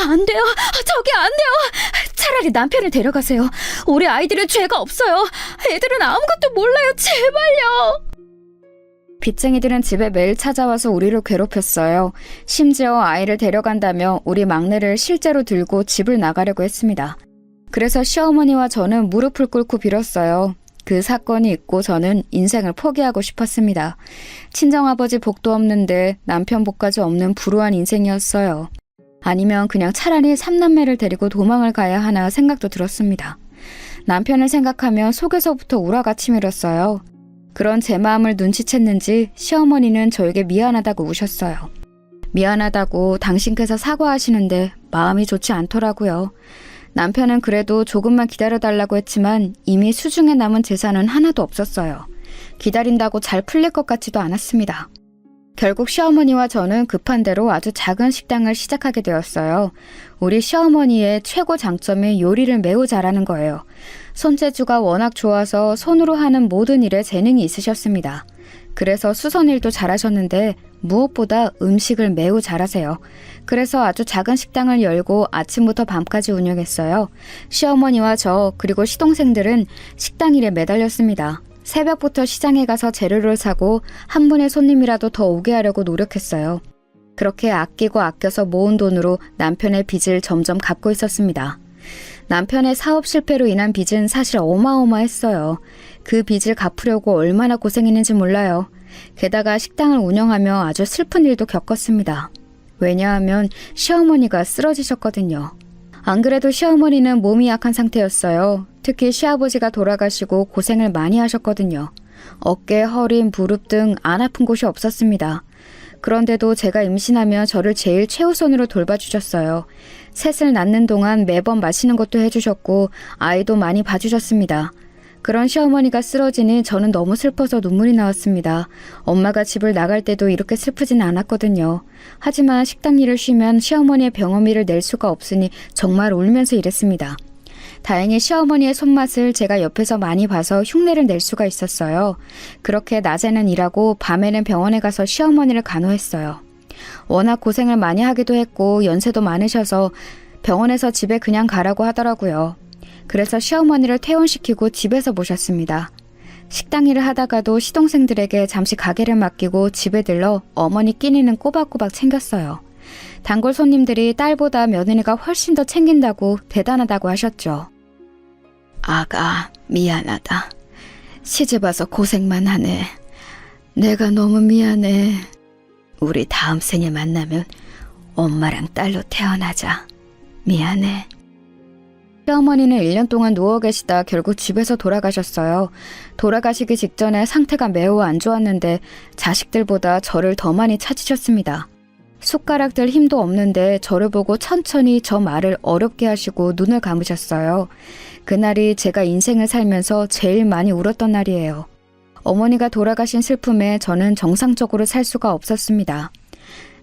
안 돼요. 저기 안 돼요. 차라리 남편을 데려가세요. 우리 아이들은 죄가 없어요. 애들은 아무것도 몰라요. 제발요. 빚쟁이들은 집에 매일 찾아와서 우리를 괴롭혔어요. 심지어 아이를 데려간다며 우리 막내를 실제로 들고 집을 나가려고 했습니다. 그래서 시어머니와 저는 무릎을 꿇고 빌었어요. 그 사건이 있고 저는 인생을 포기하고 싶었습니다. 친정아버지 복도 없는데 남편 복까지 없는 불우한 인생이었어요. 아니면 그냥 차라리 삼남매를 데리고 도망을 가야 하나 생각도 들었습니다. 남편을 생각하며 속에서부터 우라가 치밀었어요. 그런 제 마음을 눈치챘는지 시어머니는 저에게 미안하다고 우셨어요. 미안하다고 당신께서 사과하시는데 마음이 좋지 않더라고요. 남편은 그래도 조금만 기다려달라고 했지만 이미 수중에 남은 재산은 하나도 없었어요. 기다린다고 잘 풀릴 것 같지도 않았습니다. 결국 시어머니와 저는 급한 대로 아주 작은 식당을 시작하게 되었어요. 우리 시어머니의 최고 장점이 요리를 매우 잘하는 거예요. 손재주가 워낙 좋아서 손으로 하는 모든 일에 재능이 있으셨습니다. 그래서 수선일도 잘하셨는데 무엇보다 음식을 매우 잘하세요. 그래서 아주 작은 식당을 열고 아침부터 밤까지 운영했어요. 시어머니와 저 그리고 시동생들은 식당 일에 매달렸습니다. 새벽부터 시장에 가서 재료를 사고 한 분의 손님이라도 더 오게 하려고 노력했어요. 그렇게 아끼고 아껴서 모은 돈으로 남편의 빚을 점점 갚고 있었습니다. 남편의 사업 실패로 인한 빚은 사실 어마어마했어요. 그 빚을 갚으려고 얼마나 고생했는지 몰라요. 게다가 식당을 운영하며 아주 슬픈 일도 겪었습니다. 왜냐하면 시어머니가 쓰러지셨거든요. 안 그래도 시어머니는 몸이 약한 상태였어요. 특히 시아버지가 돌아가시고 고생을 많이 하셨거든요. 어깨, 허리, 무릎 등 안 아픈 곳이 없었습니다. 그런데도 제가 임신하며 저를 제일 최우선으로 돌봐주셨어요. 셋을 낳는 동안 매번 마시는 것도 해주셨고 아이도 많이 봐주셨습니다. 그런 시어머니가 쓰러지니 저는 너무 슬퍼서 눈물이 나왔습니다. 엄마가 집을 나갈 때도 이렇게 슬프진 않았거든요. 하지만 식당 일을 쉬면 시어머니의 병원비를 낼 수가 없으니 정말 울면서 일했습니다. 다행히 시어머니의 손맛을 제가 옆에서 많이 봐서 흉내를 낼 수가 있었어요. 그렇게 낮에는 일하고 밤에는 병원에 가서 시어머니를 간호했어요. 워낙 고생을 많이 하기도 했고 연세도 많으셔서 병원에서 집에 그냥 가라고 하더라고요. 그래서 시어머니를 퇴원시키고 집에서 모셨습니다. 식당 일을 하다가도 시동생들에게 잠시 가게를 맡기고 집에 들러 어머니 끼니는 꼬박꼬박 챙겼어요. 단골 손님들이 딸보다 며느리가 훨씬 더 챙긴다고 대단하다고 하셨죠. 아가, 미안하다. 시집와서 고생만 하네. 내가 너무 미안해. 우리 다음 생에 만나면 엄마랑 딸로 태어나자. 미안해. 시어머니는 1년 동안 누워 계시다 결국 집에서 돌아가셨어요. 돌아가시기 직전에 상태가 매우 안 좋았는데 자식들보다 저를 더 많이 찾으셨습니다. 숟가락들 힘도 없는데 저를 보고 천천히 저 말을 어렵게 하시고 눈을 감으셨어요. 그날이 제가 인생을 살면서 제일 많이 울었던 날이에요. 어머니가 돌아가신 슬픔에 저는 정상적으로 살 수가 없었습니다.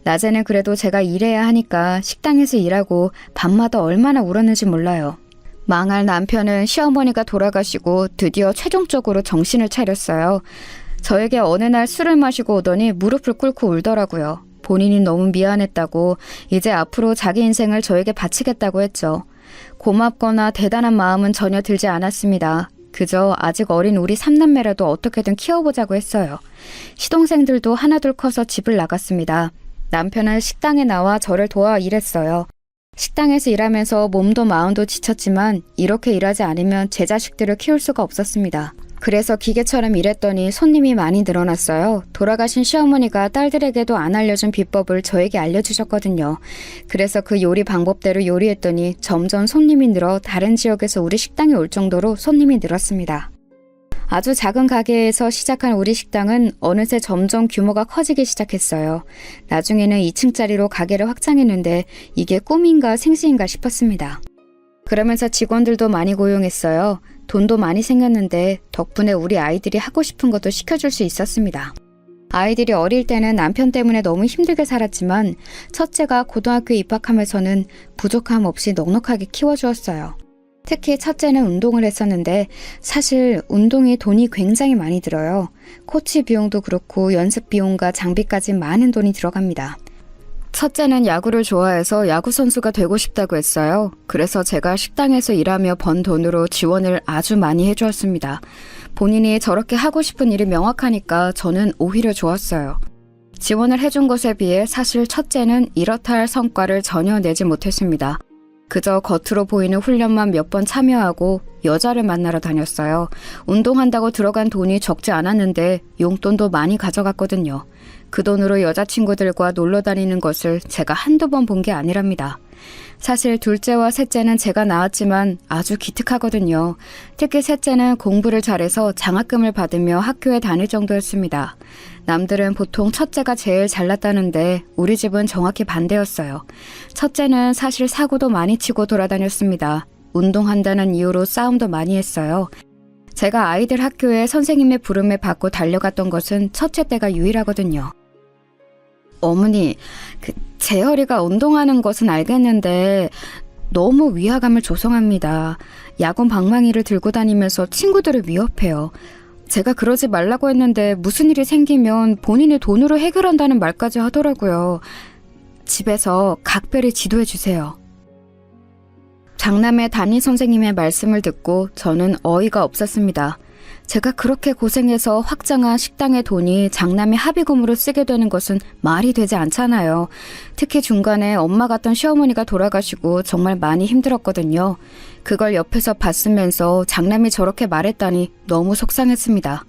낮에는 그래도 제가 일해야 하니까 식당에서 일하고 밤마다 얼마나 울었는지 몰라요. 망할 남편은 시어머니가 돌아가시고 드디어 최종적으로 정신을 차렸어요. 저에게 어느 날 술을 마시고 오더니 무릎을 꿇고 울더라고요. 본인이 너무 미안했다고 이제 앞으로 자기 인생을 저에게 바치겠다고 했죠. 고맙거나 대단한 마음은 전혀 들지 않았습니다. 그저 아직 어린 우리 삼남매라도 어떻게든 키워보자고 했어요. 시동생들도 하나둘 커서 집을 나갔습니다. 남편은 식당에 나와 저를 도와 일했어요. 식당에서 일하면서 몸도 마음도 지쳤지만 이렇게 일하지 않으면 제 자식들을 키울 수가 없었습니다. 그래서 기계처럼 일했더니 손님이 많이 늘어났어요. 돌아가신 시어머니가 딸들에게도 안 알려준 비법을 저에게 알려주셨거든요. 그래서 그 요리 방법대로 요리했더니 점점 손님이 늘어 다른 지역에서 우리 식당에 올 정도로 손님이 늘었습니다. 아주 작은 가게에서 시작한 우리 식당은 어느새 점점 규모가 커지기 시작했어요. 나중에는 2층짜리로 가게를 확장했는데 이게 꿈인가 생시인가 싶었습니다. 그러면서 직원들도 많이 고용했어요. 돈도 많이 생겼는데 덕분에 우리 아이들이 하고 싶은 것도 시켜줄 수 있었습니다. 아이들이 어릴 때는 남편 때문에 너무 힘들게 살았지만 첫째가 고등학교에 입학하면서는 부족함 없이 넉넉하게 키워주었어요. 특히 첫째는 운동을 했었는데 사실 운동이 돈이 굉장히 많이 들어요. 코치 비용도 그렇고 연습 비용과 장비까지 많은 돈이 들어갑니다. 첫째는 야구를 좋아해서 야구 선수가 되고 싶다고 했어요. 그래서 제가 식당에서 일하며 번 돈으로 지원을 아주 많이 해주었습니다. 본인이 저렇게 하고 싶은 일이 명확하니까 저는 오히려 좋았어요. 지원을 해준 것에 비해 사실 첫째는 이렇다 할 성과를 전혀 내지 못했습니다. 그저 겉으로 보이는 훈련만 몇 번 참여하고 여자를 만나러 다녔어요. 운동한다고 들어간 돈이 적지 않았는데 용돈도 많이 가져갔거든요. 그 돈으로 여자친구들과 놀러 다니는 것을 제가 한두 번 본 게 아니랍니다. 사실 둘째와 셋째는 제가 낳았지만 아주 기특하거든요. 특히 셋째는 공부를 잘해서 장학금을 받으며 학교에 다닐 정도였습니다. 남들은 보통 첫째가 제일 잘났다는데 우리 집은 정확히 반대였어요. 첫째는 사실 사고도 많이 치고 돌아다녔습니다. 운동한다는 이유로 싸움도 많이 했어요. 제가 아이들 학교에 선생님의 부름을 받고 달려갔던 것은 첫째 때가 유일하거든요. 어머니, 재열이가 운동하는 것은 알겠는데 너무 위화감을 조성합니다. 야구 방망이를 들고 다니면서 친구들을 위협해요. 제가 그러지 말라고 했는데 무슨 일이 생기면 본인의 돈으로 해결한다는 말까지 하더라고요. 집에서 각별히 지도해 주세요. 장남의 담임 선생님의 말씀을 듣고 저는 어이가 없었습니다. 제가 그렇게 고생해서 확장한 식당의 돈이 장남의 합의금으로 쓰게 되는 것은 말이 되지 않잖아요. 특히 중간에 엄마 같던 시어머니가 돌아가시고 정말 많이 힘들었거든요. 그걸 옆에서 봤으면서 장남이 저렇게 말했다니 너무 속상했습니다.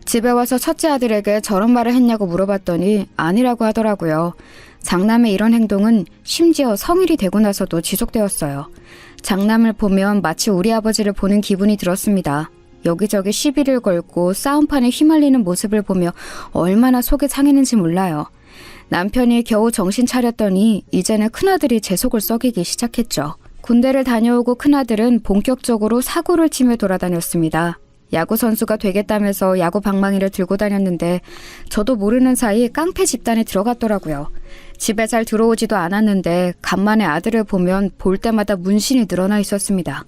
집에 와서 첫째 아들에게 저런 말을 했냐고 물어봤더니 아니라고 하더라고요. 장남의 이런 행동은 심지어 성일이 되고 나서도 지속되었어요. 장남을 보면 마치 우리 아버지를 보는 기분이 들었습니다. 여기저기 시비를 걸고 싸움판에 휘말리는 모습을 보며 얼마나 속이 상했는지 몰라요. 남편이 겨우 정신 차렸더니 이제는 큰아들이 제 속을 썩이기 시작했죠. 군대를 다녀오고 큰아들은 본격적으로 사고를 치며 돌아다녔습니다. 야구 선수가 되겠다면서 야구 방망이를 들고 다녔는데 저도 모르는 사이 깡패 집단에 들어갔더라고요. 집에 잘 들어오지도 않았는데 간만에 아들을 보면 볼 때마다 문신이 늘어나 있었습니다.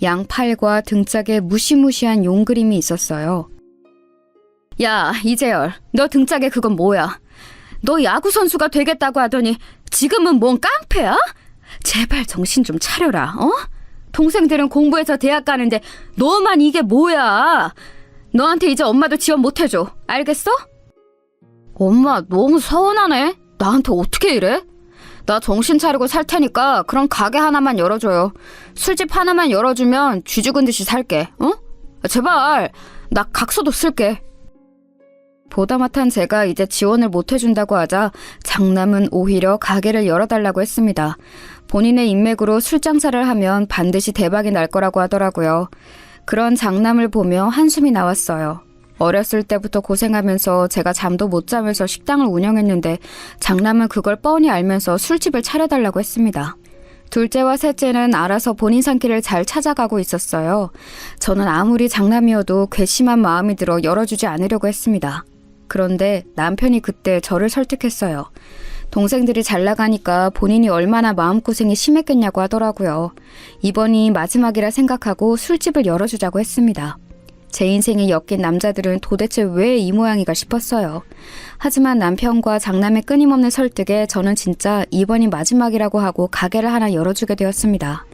양팔과 등짝에 무시무시한 용 그림이 있었어요. 야, 이재열, 너 등짝에 그건 뭐야? 너 야구 선수가 되겠다고 하더니 지금은 뭔 깡패야? 제발 정신 좀 차려라, 어? 동생들은 공부해서 대학 가는데 너만 이게 뭐야? 너한테 이제 엄마도 지원 못 해줘. 알겠어? 엄마 너무 서운하네. 나한테 어떻게 이래? 나 정신 차리고 살 테니까 그럼 가게 하나만 열어줘요. 술집 하나만 열어주면 쥐 죽은 듯이 살게. 어? 제발. 나 각서도 쓸게. 보다못한 제가 이제 지원을 못 해준다고 하자 장남은 오히려 가게를 열어달라고 했습니다. 본인의 인맥으로 술 장사를 하면 반드시 대박이 날 거라고 하더라고요. 그런 장남을 보며 한숨이 나왔어요. 어렸을 때부터 고생하면서 제가 잠도 못 자면서 식당을 운영했는데 장남은 그걸 뻔히 알면서 술집을 차려달라고 했습니다. 둘째와 셋째는 알아서 본인 산길을 잘 찾아가고 있었어요. 저는 아무리 장남이어도 괘씸한 마음이 들어 열어주지 않으려고 했습니다. 그런데 남편이 그때 저를 설득했어요. 동생들이 잘 나가니까 본인이 얼마나 마음고생이 심했겠냐고 하더라고요. 이번이 마지막이라 생각하고 술집을 열어주자고 했습니다. 제 인생에 엮인 남자들은 도대체 왜 이 모양이가 싶었어요. 하지만 남편과 장남의 끊임없는 설득에 저는 진짜 이번이 마지막이라고 하고 가게를 하나 열어주게 되었습니다.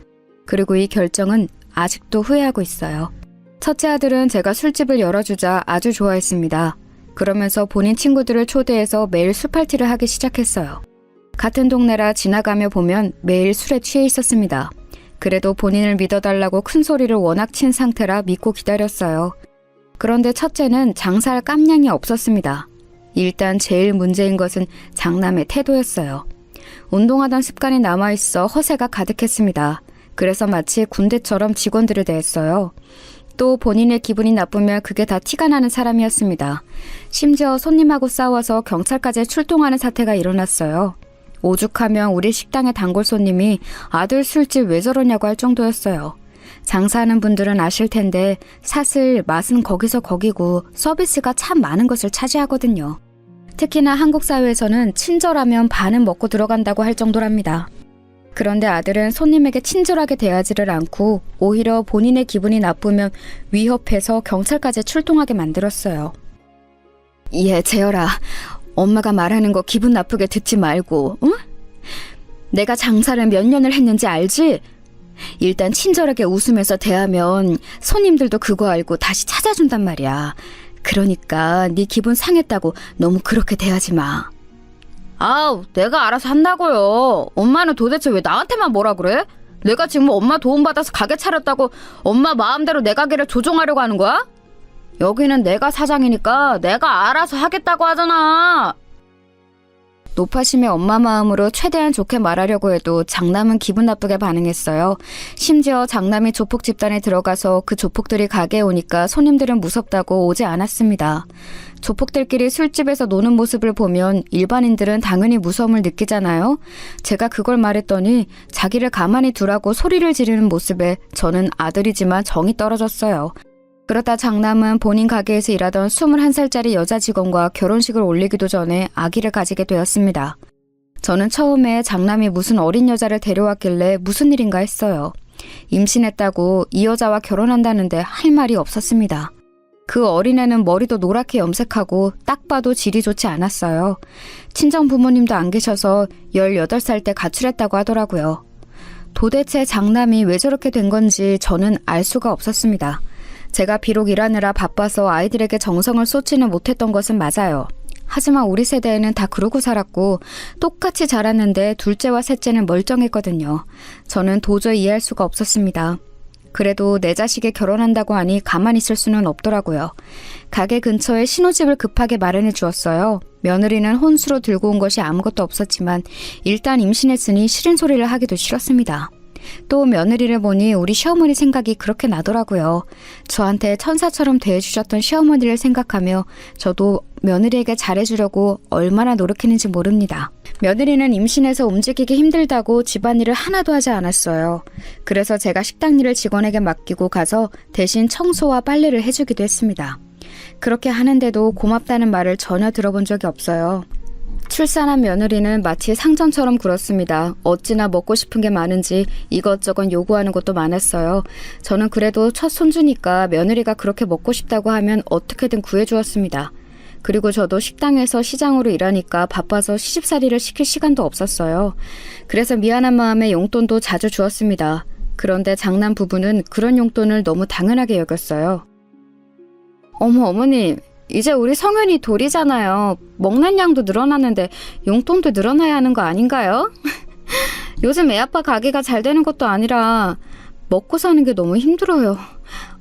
그리고 이 결정은 아직도 후회하고 있어요. 첫째 아들은 제가 술집을 열어주자 아주 좋아했습니다. 그러면서 본인 친구들을 초대해서 매일 술 파티를 하기 시작했어요. 같은 동네라 지나가며 보면 매일 술에 취해 있었습니다. 그래도 본인을 믿어달라고 큰 소리를 워낙 친 상태라 믿고 기다렸어요. 그런데 첫째는 장사할 깜냥이 없었습니다. 일단 제일 문제인 것은 장남의 태도였어요. 운동하던 습관이 남아있어 허세가 가득했습니다. 그래서 마치 군대처럼 직원들을 대했어요. 또 본인의 기분이 나쁘면 그게 다 티가 나는 사람이었습니다. 심지어 손님하고 싸워서 경찰까지 출동하는 사태가 일어났어요. 오죽하면 우리 식당의 단골 손님이 아들 술집 왜 저러냐고 할 정도였어요. 장사하는 분들은 아실 텐데 사실 맛은 거기서 거기고 서비스가 참 많은 것을 차지하거든요. 특히나 한국 사회에서는 친절하면 반은 먹고 들어간다고 할 정도랍니다. 그런데 아들은 손님에게 친절하게 대하지를 않고 오히려 본인의 기분이 나쁘면 위협해서 경찰까지 출동하게 만들었어요. 예, 재열아. 엄마가 말하는 거 기분 나쁘게 듣지 말고, 응? 내가 장사를 몇 년을 했는지 알지? 일단 친절하게 웃으면서 대하면 손님들도 그거 알고 다시 찾아준단 말이야. 그러니까 네 기분 상했다고 너무 그렇게 대하지 마. 아우, 내가 알아서 한다고요. 엄마는 도대체 왜 나한테만 뭐라 그래? 내가 지금 엄마 도움받아서 가게 차렸다고 엄마 마음대로 내 가게를 조종하려고 하는 거야? 여기는 내가 사장이니까 내가 알아서 하겠다고 하잖아. 노파심의 엄마 마음으로 최대한 좋게 말하려고 해도 장남은 기분 나쁘게 반응했어요. 심지어 장남이 조폭 집단에 들어가서 그 조폭들이 가게에 오니까 손님들은 무섭다고 오지 않았습니다. 조폭들끼리 술집에서 노는 모습을 보면 일반인들은 당연히 무서움을 느끼잖아요. 제가 그걸 말했더니 자기를 가만히 두라고 소리를 지르는 모습에 저는 아들이지만 정이 떨어졌어요. 그러다 장남은 본인 가게에서 일하던 21살짜리 여자 직원과 결혼식을 올리기도 전에 아기를 가지게 되었습니다. 저는 처음에 장남이 무슨 어린 여자를 데려왔길래 무슨 일인가 했어요. 임신했다고 이 여자와 결혼한다는데 할 말이 없었습니다. 그 어린애는 머리도 노랗게 염색하고 딱 봐도 질이 좋지 않았어요. 친정 부모님도 안 계셔서 18살 때 가출했다고 하더라고요. 도대체 장남이 왜 저렇게 된 건지 저는 알 수가 없었습니다. 제가 비록 일하느라 바빠서 아이들에게 정성을 쏟지는 못했던 것은 맞아요. 하지만 우리 세대에는 다 그러고 살았고 똑같이 자랐는데 둘째와 셋째는 멀쩡했거든요. 저는 도저히 이해할 수가 없었습니다. 그래도 내 자식이 결혼한다고 하니 가만히 있을 수는 없더라고요. 가게 근처에 신혼집을 급하게 마련해 주었어요. 며느리는 혼수로 들고 온 것이 아무것도 없었지만 일단 임신했으니 싫은 소리를 하기도 싫었습니다. 또 며느리를 보니 우리 시어머니 생각이 그렇게 나더라고요. 저한테 천사처럼 대해주셨던 시어머니를 생각하며 저도 며느리에게 잘해주려고 얼마나 노력했는지 모릅니다. 며느리는 임신해서 움직이기 힘들다고 집안일을 하나도 하지 않았어요. 그래서 제가 식당 일을 직원에게 맡기고 가서 대신 청소와 빨래를 해주기도 했습니다. 그렇게 하는데도 고맙다는 말을 전혀 들어본 적이 없어요. 출산한 며느리는 마치 상전처럼 굴었습니다. 어찌나 먹고 싶은 게 많은지 이것저것 요구하는 것도 많았어요. 저는 그래도 첫 손주니까 며느리가 그렇게 먹고 싶다고 하면 어떻게든 구해주었습니다. 그리고 저도 식당에서 시장으로 일하니까 바빠서 시집살이를 시킬 시간도 없었어요. 그래서 미안한 마음에 용돈도 자주 주었습니다. 그런데 장남 부부는 그런 용돈을 너무 당연하게 여겼어요. 어머님, 이제 우리 성현이 돌이잖아요. 먹는 양도 늘어났는데 용돈도 늘어나야 하는 거 아닌가요? 요즘 애아빠 가게가 잘 되는 것도 아니라 먹고 사는 게 너무 힘들어요.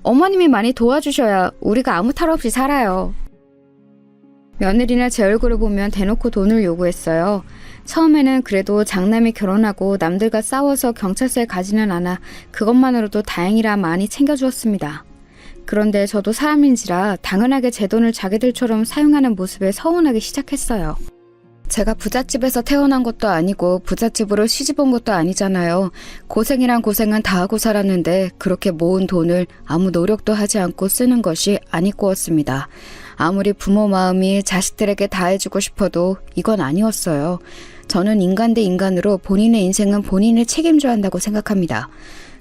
어머님이 많이 도와주셔야 우리가 아무 탈 없이 살아요. 며느리는 제 얼굴을 보면 대놓고 돈을 요구했어요. 처음에는 그래도 장남이 결혼하고 남들과 싸워서 경찰서에 가지는 않아 그것만으로도 다행이라 많이 챙겨주었습니다. 그런데 저도 사람인지라 당연하게 제 돈을 자기들처럼 사용하는 모습에 서운하기 시작했어요. 제가 부잣집에서 태어난 것도 아니고 부잣집으로 시집온 것도 아니잖아요. 고생이란 고생은 다 하고 살았는데 그렇게 모은 돈을 아무 노력도 하지 않고 쓰는 것이 아니꼬였습니다. 아무리 부모 마음이 자식들에게 다 해주고 싶어도 이건 아니었어요. 저는 인간 대 인간으로 본인의 인생은 본인이 책임져야 한다고 생각합니다.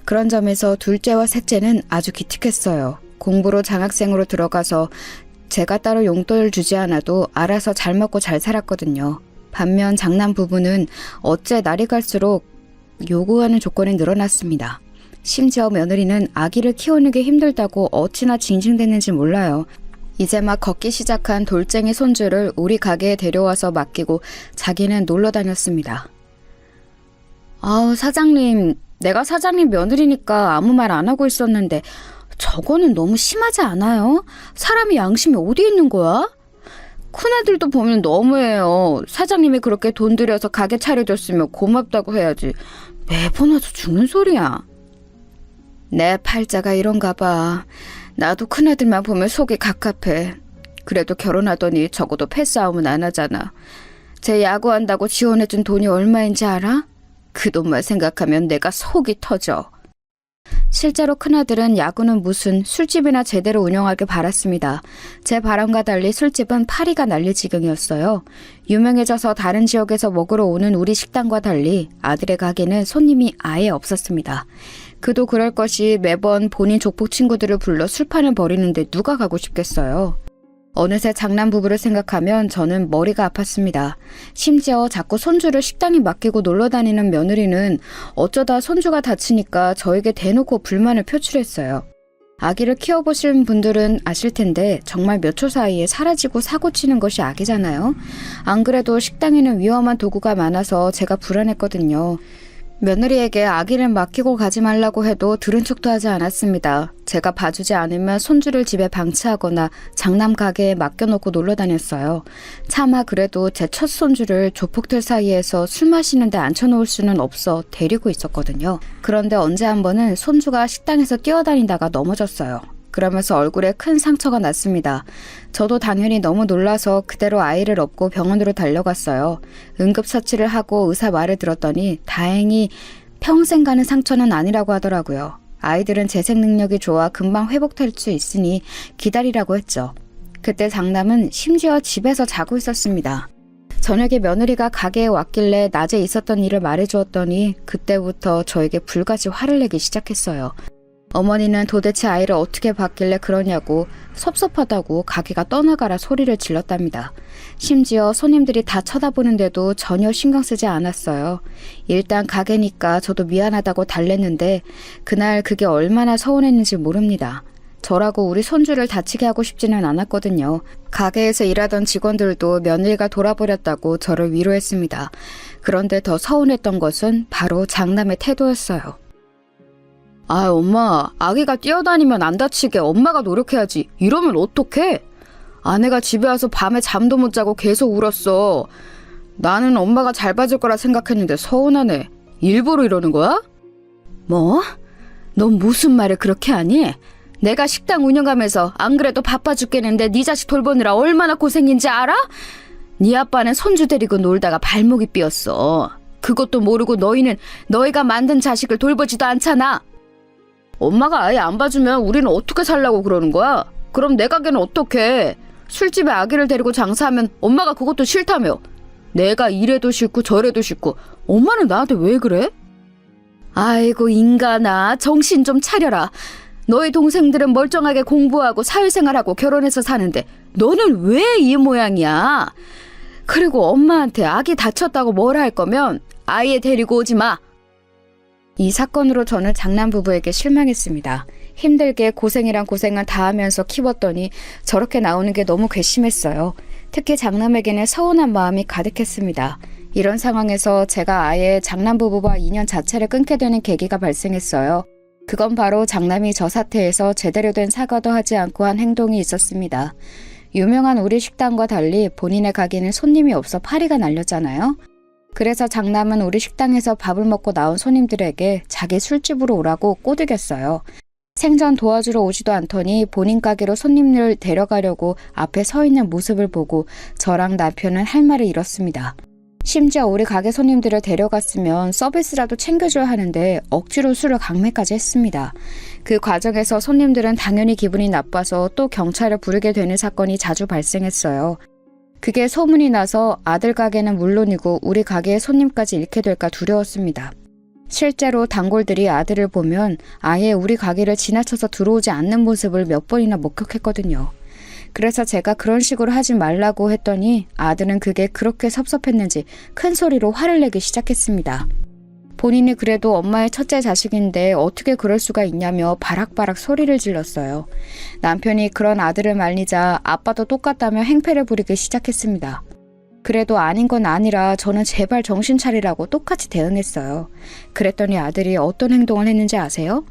그런 점에서 둘째와 셋째는 아주 기특했어요. 공부로 장학생으로 들어가서 제가 따로 용돈을 주지 않아도 알아서 잘 먹고 잘 살았거든요. 반면 장남 부부는 어째 날이 갈수록 요구하는 조건이 늘어났습니다. 심지어 며느리는 아기를 키우는 게 힘들다고 어찌나 징징댔는지 몰라요. 이제 막 걷기 시작한 돌쟁이 손주를 우리 가게에 데려와서 맡기고 자기는 놀러 다녔습니다. 아우, 사장님, 내가 사장님 며느리니까 아무 말 안 하고 있었는데 저거는 너무 심하지 않아요? 사람이 양심이 어디 있는 거야? 큰애들도 보면 너무해요. 사장님이 그렇게 돈 들여서 가게 차려줬으면 고맙다고 해야지. 매번 와서 죽는 소리야. 내 팔자가 이런가 봐. 나도 큰애들만 보면 속이 갑갑해. 그래도 결혼하더니 적어도 패싸움은 안 하잖아. 쟤 야구한다고 지원해준 돈이 얼마인지 알아? 그 돈만 생각하면 내가 속이 터져. 실제로 큰아들은 야구는 무슨 술집이나 제대로 운영하길 바랐습니다. 제 바람과 달리 술집은 파리가 날릴 지경이었어요. 유명해져서 다른 지역에서 먹으러 오는 우리 식당과 달리 아들의 가게는 손님이 아예 없었습니다. 그도 그럴 것이 매번 본인 족복 친구들을 불러 술판을 벌이는데 누가 가고 싶겠어요. 어느새 장남 부부를 생각하면 저는 머리가 아팠습니다. 심지어 자꾸 손주를 식당에 맡기고 놀러 다니는 며느리는 어쩌다 손주가 다치니까 저에게 대놓고 불만을 표출했어요. 아기를 키워보신 분들은 아실 텐데 정말 몇 초 사이에 사라지고 사고치는 것이 아기잖아요. 안 그래도 식당에는 위험한 도구가 많아서 제가 불안했거든요. 며느리에게 아기를 맡기고 가지 말라고 해도 들은 척도 하지 않았습니다. 제가 봐주지 않으면 손주를 집에 방치하거나 장남 가게에 맡겨놓고 놀러 다녔어요. 차마 그래도 제 첫 손주를 조폭들 사이에서 술 마시는데 앉혀놓을 수는 없어 데리고 있었거든요. 그런데 언제 한 번은 손주가 식당에서 뛰어다니다가 넘어졌어요. 그러면서 얼굴에 큰 상처가 났습니다. 저도 당연히 너무 놀라서 그대로 아이를 업고 병원으로 달려갔어요. 응급처치를 하고 의사 말을 들었더니 다행히 평생 가는 상처는 아니라고 하더라고요. 아이들은 재생 능력이 좋아 금방 회복될 수 있으니 기다리라고 했죠. 그때 장남은 심지어 집에서 자고 있었습니다. 저녁에 며느리가 가게에 왔길래 낮에 있었던 일을 말해주었더니 그때부터 저에게 불같이 화를 내기 시작했어요. 어머니는 도대체 아이를 어떻게 봤길래 그러냐고 섭섭하다고 가게가 떠나가라 소리를 질렀답니다. 심지어 손님들이 다 쳐다보는데도 전혀 신경 쓰지 않았어요. 일단 가게니까 저도 미안하다고 달랬는데 그날 그게 얼마나 서운했는지 모릅니다. 저라고 우리 손주를 다치게 하고 싶지는 않았거든요. 가게에서 일하던 직원들도 며느리가 돌아버렸다고 저를 위로했습니다. 그런데 더 서운했던 것은 바로 장남의 태도였어요. 아, 엄마, 아기가 뛰어다니면 안 다치게 엄마가 노력해야지. 이러면 어떡해? 아내가 집에 와서 밤에 잠도 못 자고 계속 울었어. 나는 엄마가 잘 봐줄 거라 생각했는데 서운하네. 일부러 이러는 거야? 뭐? 넌 무슨 말을 그렇게 하니? 내가 식당 운영하면서 안 그래도 바빠 죽겠는데 네 자식 돌보느라 얼마나 고생인지 알아? 네 아빠는 손주 데리고 놀다가 발목이 삐었어. 그것도 모르고 너희는 너희가 만든 자식을 돌보지도 않잖아. 엄마가 아예 안 봐주면 우리는 어떻게 살라고 그러는 거야? 그럼 내 가게는 어떡해? 술집에 아기를 데리고 장사하면 엄마가 그것도 싫다며. 내가 이래도 싫고 저래도 싫고 엄마는 나한테 왜 그래? 아이고 인간아, 정신 좀 차려라. 너희 동생들은 멀쩡하게 공부하고 사회생활하고 결혼해서 사는데 너는 왜 이 모양이야? 그리고 엄마한테 아기 다쳤다고 뭐라 할 거면 아예 데리고 오지 마. 이 사건으로 저는 장남 부부에게 실망했습니다. 힘들게 고생이란 고생을 다 하면서 키웠더니 저렇게 나오는 게 너무 괘씸했어요. 특히 장남에게는 서운한 마음이 가득했습니다. 이런 상황에서 제가 아예 장남 부부와 인연 자체를 끊게 되는 계기가 발생했어요. 그건 바로 장남이 저 사태에서 제대로 된 사과도 하지 않고 한 행동이 있었습니다. 유명한 우리 식당과 달리 본인의 가게는 손님이 없어 파리가 날렸잖아요. 그래서 장남은 우리 식당에서 밥을 먹고 나온 손님들에게 자기 술집으로 오라고 꼬드겼어요. 생전 도와주러 오지도 않더니 본인 가게로 손님을 데려가려고 앞에 서 있는 모습을 보고 저랑 남편은 할 말을 잃었습니다. 심지어 우리 가게 손님들을 데려갔으면 서비스라도 챙겨줘야 하는데 억지로 술을 강매까지 했습니다. 그 과정에서 손님들은 당연히 기분이 나빠서 또 경찰을 부르게 되는 사건이 자주 발생했어요. 그게 소문이 나서 아들 가게는 물론이고 우리 가게의 손님까지 잃게 될까 두려웠습니다. 실제로 단골들이 아들을 보면 아예 우리 가게를 지나쳐서 들어오지 않는 모습을 몇 번이나 목격했거든요. 그래서 제가 그런 식으로 하지 말라고 했더니 아들은 그게 그렇게 섭섭했는지 큰 소리로 화를 내기 시작했습니다. 본인이 그래도 엄마의 첫째 자식인데 어떻게 그럴 수가 있냐며 바락바락 소리를 질렀어요. 남편이 그런 아들을 말리자 아빠도 똑같다며 행패를 부리기 시작했습니다. 그래도 아닌 건 아니라 저는 제발 정신 차리라고 똑같이 대응했어요. 그랬더니 아들이 어떤 행동을 했는지 아세요?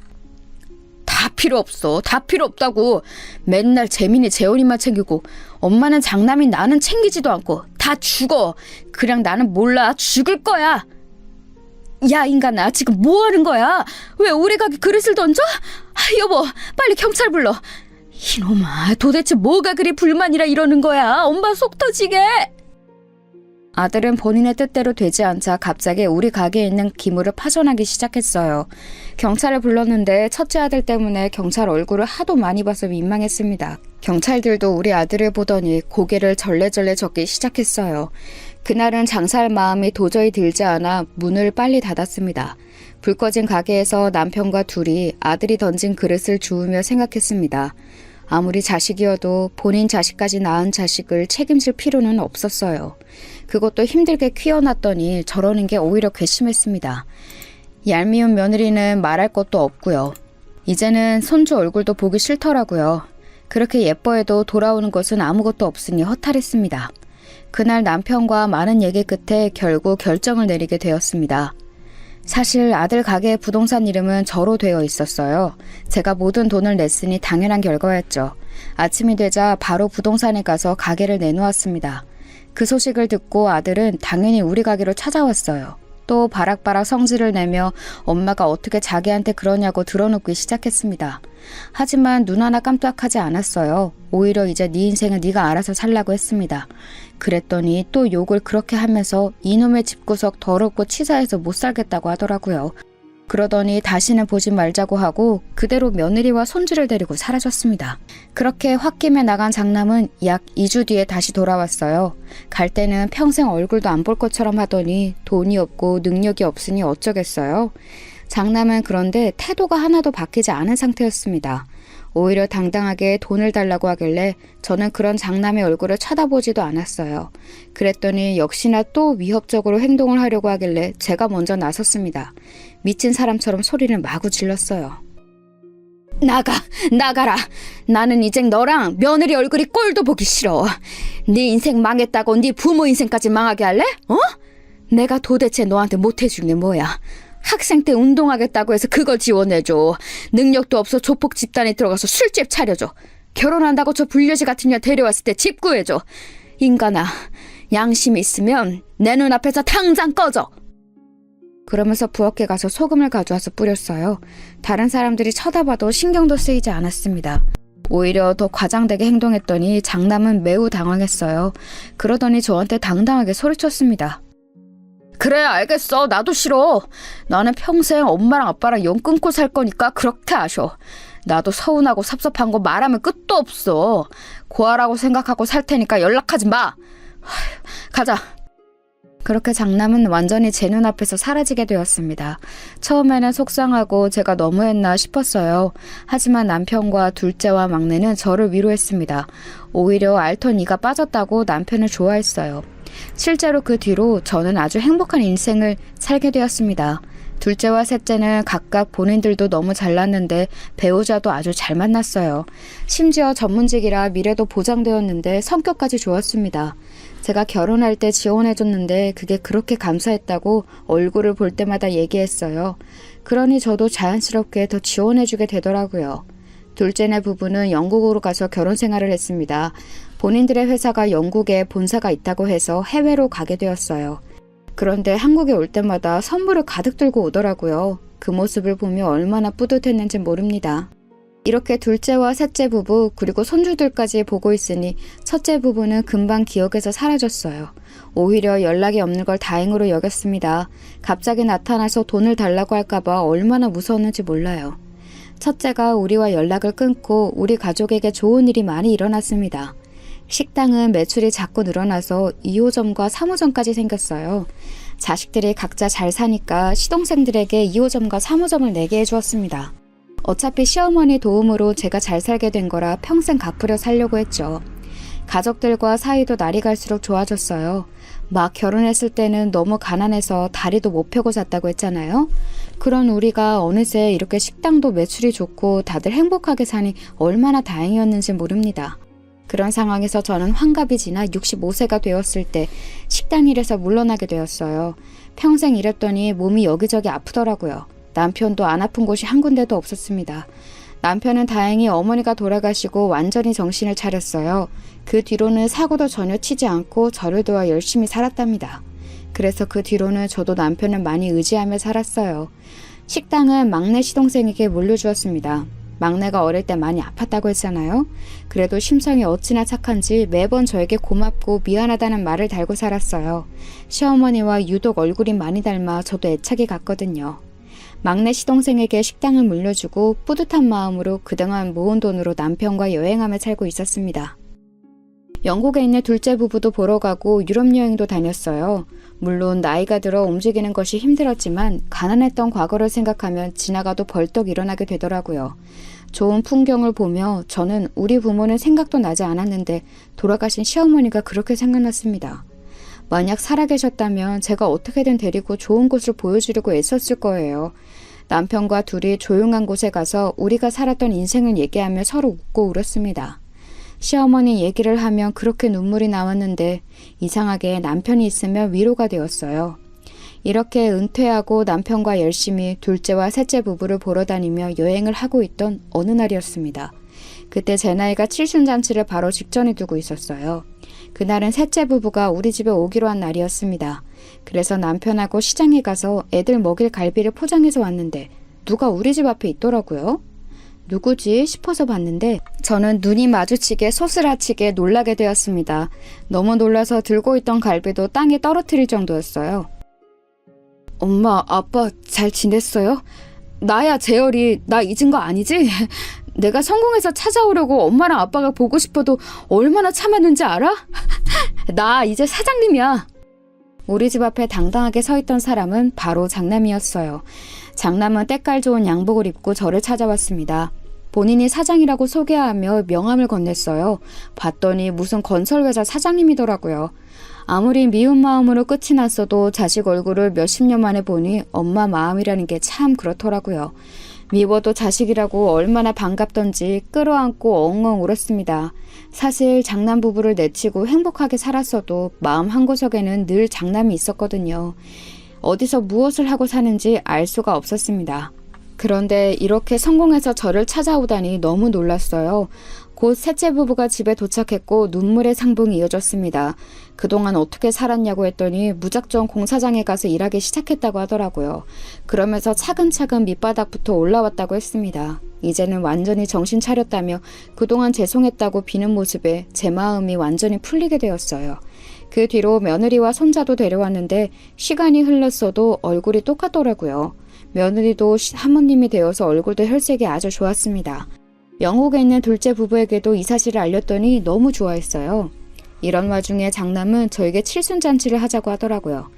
다 필요 없어. 다 필요 없다고. 맨날 재민이 재훈이만 챙기고 엄마는 장남인 나는 챙기지도 않고 다 죽어. 그냥 나는 몰라. 죽을 거야. 야 인간아, 지금 뭐 하는 거야? 왜 우리 가게 그릇을 던져? 여보, 빨리 경찰 불러. 이놈아, 도대체 뭐가 그리 불만이라 이러는 거야? 엄마 속 터지게. 아들은 본인의 뜻대로 되지 않자 갑자기 우리 가게에 있는 기물을 파손하기 시작했어요. 경찰을 불렀는데 첫째 아들 때문에 경찰 얼굴을 하도 많이 봐서 민망했습니다. 경찰들도 우리 아들을 보더니 고개를 절레절레 젓기 시작했어요. 그날은 장사할 마음이 도저히 들지 않아 문을 빨리 닫았습니다. 불 꺼진 가게에서 남편과 둘이 아들이 던진 그릇을 주우며 생각했습니다. 아무리 자식이어도 본인 자식까지 낳은 자식을 책임질 필요는 없었어요. 그것도 힘들게 키워놨더니 저러는 게 오히려 괘씸했습니다. 얄미운 며느리는 말할 것도 없고요. 이제는 손주 얼굴도 보기 싫더라고요. 그렇게 예뻐해도 돌아오는 것은 아무것도 없으니 허탈했습니다. 그날 남편과 많은 얘기 끝에 결국 결정을 내리게 되었습니다. 사실 아들 가게의 부동산 이름은 저로 되어 있었어요. 제가 모든 돈을 냈으니 당연한 결과였죠. 아침이 되자 바로 부동산에 가서 가게를 내놓았습니다. 그 소식을 듣고 아들은 당연히 우리 가게로 찾아왔어요. 또 바락바락 성질을 내며 엄마가 어떻게 자기한테 그러냐고 드러눕기 시작했습니다. 하지만 눈 하나 깜짝하지 않았어요. 오히려 이제 네 인생은 네가 알아서 살라고 했습니다. 그랬더니 또 욕을 그렇게 하면서 이놈의 집구석 더럽고 치사해서 못 살겠다고 하더라고요. 그러더니 다시는 보지 말자고 하고 그대로 며느리와 손주를 데리고 사라졌습니다. 그렇게 홧김에 나간 장남은 약 2주 뒤에 다시 돌아왔어요. 갈 때는 평생 얼굴도 안 볼 것처럼 하더니 돈이 없고 능력이 없으니 어쩌겠어요. 장남은 그런데 태도가 하나도 바뀌지 않은 상태였습니다. 오히려 당당하게 돈을 달라고 하길래 저는 그런 장남의 얼굴을 쳐다보지도 않았어요. 그랬더니 역시나 또 위협적으로 행동을 하려고 하길래 제가 먼저 나섰습니다. 미친 사람처럼 소리를 마구 질렀어요. 나가라. 나는 이제 너랑 며느리 얼굴이 꼴도 보기 싫어. 네 인생 망했다고 네 부모 인생까지 망하게 할래? 어? 내가 도대체 너한테 못해준 게 뭐야? 학생 때 운동하겠다고 해서 그걸 지원해줘. 능력도 없어 조폭 집단에 들어가서 술집 차려줘. 결혼한다고 저 불려지 같은 년 데려왔을 때 집 구해줘. 인간아, 양심이 있으면 내 눈앞에서 당장 꺼져. 그러면서 부엌에 가서 소금을 가져와서 뿌렸어요. 다른 사람들이 쳐다봐도 신경도 쓰이지 않았습니다. 오히려 더 과장되게 행동했더니 장남은 매우 당황했어요. 그러더니 저한테 당당하게 소리쳤습니다. 그래, 알겠어. 나도 싫어. 나는 평생 엄마랑 아빠랑 연 끊고 살 거니까 그렇게 하셔. 나도 서운하고 섭섭한 거 말하면 끝도 없어. 고아라고 생각하고 살 테니까 연락하지 마. 가자. 그렇게 장남은 완전히 제 눈앞에서 사라지게 되었습니다. 처음에는 속상하고 제가 너무했나 싶었어요. 하지만 남편과 둘째와 막내는 저를 위로했습니다. 오히려 앓던 이가 빠졌다고 남편을 좋아했어요. 실제로 그 뒤로 저는 아주 행복한 인생을 살게 되었습니다. 둘째와 셋째는 각각 본인들도 너무 잘났는데 배우자도 아주 잘 만났어요. 심지어 전문직이라 미래도 보장되었는데 성격까지 좋았습니다. 제가 결혼할 때 지원해줬는데 그게 그렇게 감사했다고 얼굴을 볼 때마다 얘기했어요. 그러니 저도 자연스럽게 더 지원해주게 되더라고요. 둘째네 부부는 영국으로 가서 결혼 생활을 했습니다. 본인들의 회사가 영국에 본사가 있다고 해서 해외로 가게 되었어요. 그런데 한국에 올 때마다 선물을 가득 들고 오더라고요. 그 모습을 보며 얼마나 뿌듯했는지 모릅니다. 이렇게 둘째와 셋째 부부 그리고 손주들까지 보고 있으니 첫째 부부는 금방 기억에서 사라졌어요. 오히려 연락이 없는 걸 다행으로 여겼습니다. 갑자기 나타나서 돈을 달라고 할까봐 얼마나 무서웠는지 몰라요. 첫째가 우리와 연락을 끊고 우리 가족에게 좋은 일이 많이 일어났습니다. 식당은 매출이 자꾸 늘어나서 2호점과 3호점까지 생겼어요. 자식들이 각자 잘 사니까 시동생들에게 2호점과 3호점을 내게 해주었습니다. 어차피 시어머니 도움으로 제가 잘 살게 된 거라 평생 갚으려 살려고 했죠. 가족들과 사이도 날이 갈수록 좋아졌어요. 막 결혼했을 때는 너무 가난해서 다리도 못 펴고 잤다고 했잖아요. 그런 우리가 어느새 이렇게 식당도 매출이 좋고 다들 행복하게 사니 얼마나 다행이었는지 모릅니다. 그런 상황에서 저는 환갑이 지나 65세가 되었을 때 식당 일에서 물러나게 되었어요. 평생 일했더니 몸이 여기저기 아프더라고요. 남편도 안 아픈 곳이 한 군데도 없었습니다. 남편은 다행히 어머니가 돌아가시고 완전히 정신을 차렸어요. 그 뒤로는 사고도 전혀 치지 않고 저를 도와 열심히 살았답니다. 그래서 그 뒤로는 저도 남편을 많이 의지하며 살았어요. 식당은 막내 시동생에게 물려주었습니다. 막내가 어릴 때 많이 아팠다고 했잖아요. 그래도 심성이 어찌나 착한지 매번 저에게 고맙고 미안하다는 말을 달고 살았어요. 시어머니와 유독 얼굴이 많이 닮아 저도 애착이 갔거든요. 막내 시동생에게 식당을 물려주고 뿌듯한 마음으로 그동안 모은 돈으로 남편과 여행하며 살고 있었습니다. 영국에 있는 둘째 부부도 보러 가고 유럽 여행도 다녔어요. 물론 나이가 들어 움직이는 것이 힘들었지만 가난했던 과거를 생각하면 지나가도 벌떡 일어나게 되더라고요. 좋은 풍경을 보며 저는 우리 부모는 생각도 나지 않았는데 돌아가신 시어머니가 그렇게 생각났습니다. 만약 살아계셨다면 제가 어떻게든 데리고 좋은 곳을 보여주려고 애썼을 거예요. 남편과 둘이 조용한 곳에 가서 우리가 살았던 인생을 얘기하며 서로 웃고 울었습니다. 시어머니 얘기를 하면 그렇게 눈물이 나왔는데 이상하게 남편이 있으면 위로가 되었어요. 이렇게 은퇴하고 남편과 열심히 둘째와 셋째 부부를 보러 다니며 여행을 하고 있던 어느 날이었습니다. 그때 제 나이가 칠순잔치를 바로 직전에 두고 있었어요. 그날은 셋째 부부가 우리 집에 오기로 한 날이었습니다. 그래서 남편하고 시장에 가서 애들 먹일 갈비를 포장해서 왔는데 누가 우리 집 앞에 있더라고요. 누구지 싶어서 봤는데 저는 눈이 마주치게 소스라치게 놀라게 되었습니다. 너무 놀라서 들고 있던 갈비도 땅에 떨어뜨릴 정도였어요. 엄마, 아빠 잘 지냈어요? 나야 재열이, 나 잊은 거 아니지? 내가 성공해서 찾아오려고 엄마랑 아빠가 보고 싶어도 얼마나 참았는지 알아? 나 이제 사장님이야. 우리 집 앞에 당당하게 서 있던 사람은 바로 장남이었어요. 장남은 때깔 좋은 양복을 입고 저를 찾아왔습니다. 본인이 사장이라고 소개하며 명함을 건넸어요. 봤더니 무슨 건설회사 사장님이더라고요. 아무리 미운 마음으로 끝이 났어도 자식 얼굴을 몇십 년 만에 보니 엄마 마음이라는 게 참 그렇더라고요. 미워도 자식이라고 얼마나 반갑던지 끌어안고 엉엉 울었습니다. 사실 장남 부부를 내치고 행복하게 살았어도 마음 한구석에는 늘 장남이 있었거든요. 어디서 무엇을 하고 사는지 알 수가 없었습니다. 그런데 이렇게 성공해서 저를 찾아오다니 너무 놀랐어요. 곧 셋째 부부가 집에 도착했고 눈물의 상봉이 이어졌습니다. 그동안 어떻게 살았냐고 했더니 무작정 공사장에 가서 일하기 시작했다고 하더라고요. 그러면서 차근차근 밑바닥부터 올라왔다고 했습니다. 이제는 완전히 정신 차렸다며 그동안 죄송했다고 비는 모습에 제 마음이 완전히 풀리게 되었어요. 그 뒤로 며느리와 손자도 데려왔는데 시간이 흘렀어도 얼굴이 똑같더라고요. 며느리도 사모님이 되어서 얼굴도 혈색이 아주 좋았습니다. 영국에 있는 둘째 부부에게도 이 사실을 알렸더니 너무 좋아했어요. 이런 와중에 장남은 저에게 칠순잔치를 하자고 하더라고요.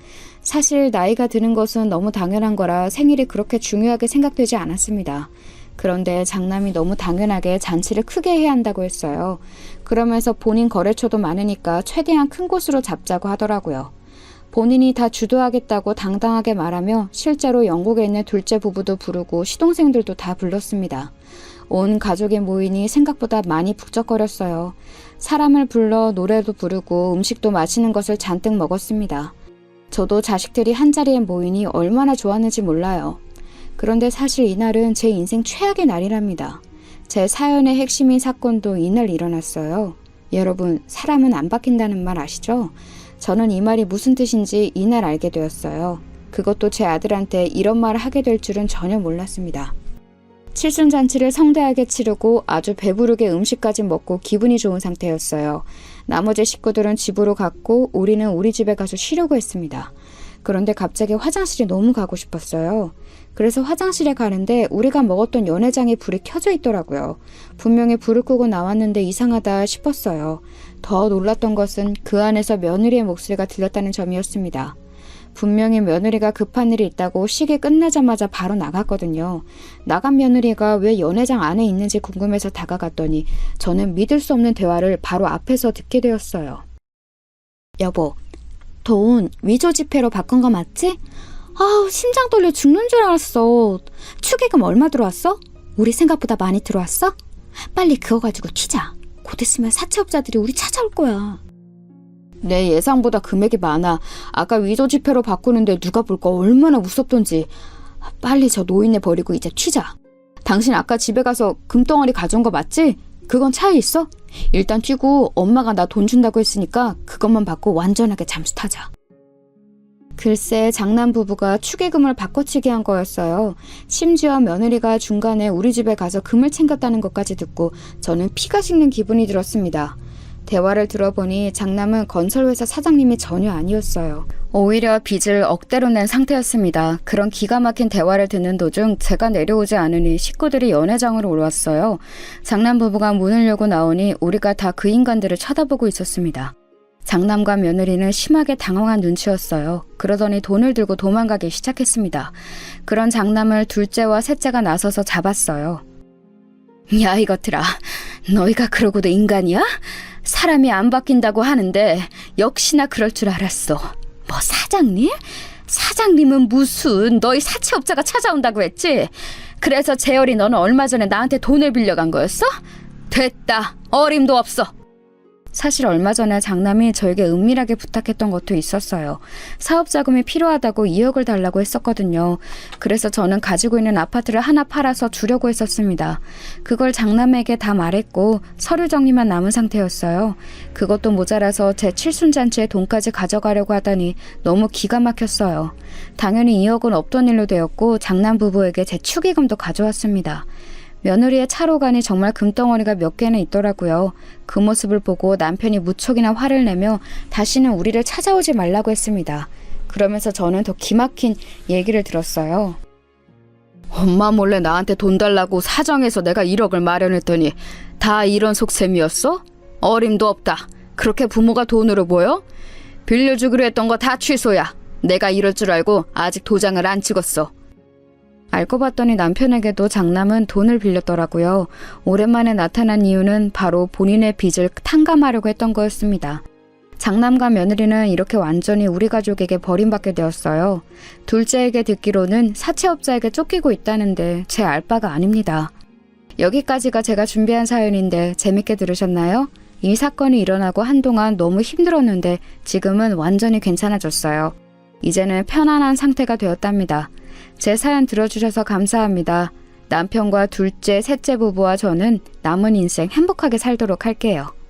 사실 나이가 드는 것은 너무 당연한 거라 생일이 그렇게 중요하게 생각되지 않았습니다. 그런데 장남이 너무 당연하게 잔치를 크게 해야 한다고 했어요. 그러면서 본인 거래처도 많으니까 최대한 큰 곳으로 잡자고 하더라고요. 본인이 다 주도하겠다고 당당하게 말하며 실제로 영국에 있는 둘째 부부도 부르고 시동생들도 다 불렀습니다. 온 가족이 모이니 생각보다 많이 북적거렸어요. 사람을 불러 노래도 부르고 음식도 맛있는 것을 잔뜩 먹었습니다. 저도 자식들이 한자리에 모이니 얼마나 좋았는지 몰라요. 그런데 사실 이날은 제 인생 최악의 날이랍니다. 제 사연의 핵심인 사건도 이날 일어났어요. 여러분, 사람은 안 바뀐다는 말 아시죠? 저는 이 말이 무슨 뜻인지 이날 알게 되었어요. 그것도 제 아들한테 이런 말을 하게 될 줄은 전혀 몰랐습니다. 칠순잔치를 성대하게 치르고 아주 배부르게 음식까지 먹고 기분이 좋은 상태였어요. 나머지 식구들은 집으로 갔고 우리는 우리 집에 가서 쉬려고 했습니다. 그런데 갑자기 화장실이 너무 가고 싶었어요. 그래서 화장실에 가는데 우리가 먹었던 연회장에 불이 켜져 있더라고요. 분명히 불을 끄고 나왔는데 이상하다 싶었어요. 더 놀랐던 것은 그 안에서 며느리의 목소리가 들렸다는 점이었습니다. 분명히 며느리가 급한 일이 있다고 시계 끝나자마자 바로 나갔거든요. 나간 며느리가 왜 연회장 안에 있는지 궁금해서 다가갔더니 저는 믿을 수 없는 대화를 바로 앞에서 듣게 되었어요. 여보, 돈 위조 지폐로 바꾼 거 맞지? 아우, 심장 떨려 죽는 줄 알았어. 축의금 얼마 들어왔어? 우리 생각보다 많이 들어왔어? 빨리 그거 가지고 튀자. 곧 있으면 사채업자들이 우리 찾아올 거야. 내 예상보다 금액이 많아. 아까 위조 지폐로 바꾸는데 누가 볼까 얼마나 무섭던지. 빨리 저 노인네 버리고 이제 튀자. 당신 아까 집에 가서 금덩어리 가져온 거 맞지? 그건 차에 있어? 일단 튀고 엄마가 나 돈 준다고 했으니까 그것만 받고 완전하게 잠수 타자. 글쎄, 장남 부부가 축의금을 바꿔치기 한 거였어요. 심지어 며느리가 중간에 우리 집에 가서 금을 챙겼다는 것까지 듣고 저는 피가 식는 기분이 들었습니다. 대화를 들어보니 장남은 건설회사 사장님이 전혀 아니었어요. 오히려 빚을 억대로 낸 상태였습니다. 그런 기가 막힌 대화를 듣는 도중 제가 내려오지 않으니 식구들이 연회장으로 올라왔어요. 장남 부부가 문을 열고 나오니 우리가 다 그 인간들을 쳐다보고 있었습니다. 장남과 며느리는 심하게 당황한 눈치였어요. 그러더니 돈을 들고 도망가기 시작했습니다. 그런 장남을 둘째와 셋째가 나서서 잡았어요. 야, 이것들아, 너희가 그러고도 인간이야? 사람이 안 바뀐다고 하는데 역시나 그럴 줄 알았어. 뭐 사장님? 사장님은 무슨, 너희 사채업자가 찾아온다고 했지? 그래서 재열이 너는 얼마 전에 나한테 돈을 빌려간 거였어? 됐다, 어림도 없어. 사실 얼마 전에 장남이 저에게 은밀하게 부탁했던 것도 있었어요. 사업 자금이 필요하다고 2억을 달라고 했었거든요. 그래서 저는 가지고 있는 아파트를 하나 팔아서 주려고 했었습니다. 그걸 장남에게 다 말했고 서류 정리만 남은 상태였어요. 그것도 모자라서 제 칠순잔치에 돈까지 가져가려고 하다니 너무 기가 막혔어요. 당연히 2억은 없던 일로 되었고 장남 부부에게 제 축의금도 가져왔습니다. 며느리의 차로간이 정말 금덩어리가 몇 개는 있더라고요. 그 모습을 보고 남편이 무척이나 화를 내며 다시는 우리를 찾아오지 말라고 했습니다. 그러면서 저는 더 기막힌 얘기를 들었어요. 엄마 몰래 나한테 돈 달라고 사정해서 내가 1억을 마련했더니 다 이런 속셈이었어? 어림도 없다. 그렇게 부모가 돈으로 보여? 빌려주기로 했던 거 다 취소야. 내가 이럴 줄 알고 아직 도장을 안 찍었어. 알고 봤더니 남편에게도 장남은 돈을 빌렸더라고요. 오랜만에 나타난 이유는 바로 본인의 빚을 탕감하려고 했던 거였습니다. 장남과 며느리는 이렇게 완전히 우리 가족에게 버림받게 되었어요. 둘째에게 듣기로는 사채업자에게 쫓기고 있다는데 제 알바가 아닙니다. 여기까지가 제가 준비한 사연인데 재밌게 들으셨나요? 이 사건이 일어나고 한동안 너무 힘들었는데 지금은 완전히 괜찮아졌어요. 이제는 편안한 상태가 되었답니다. 제 사연 들어주셔서 감사합니다. 남편과 둘째, 셋째 부부와 저는 남은 인생 행복하게 살도록 할게요.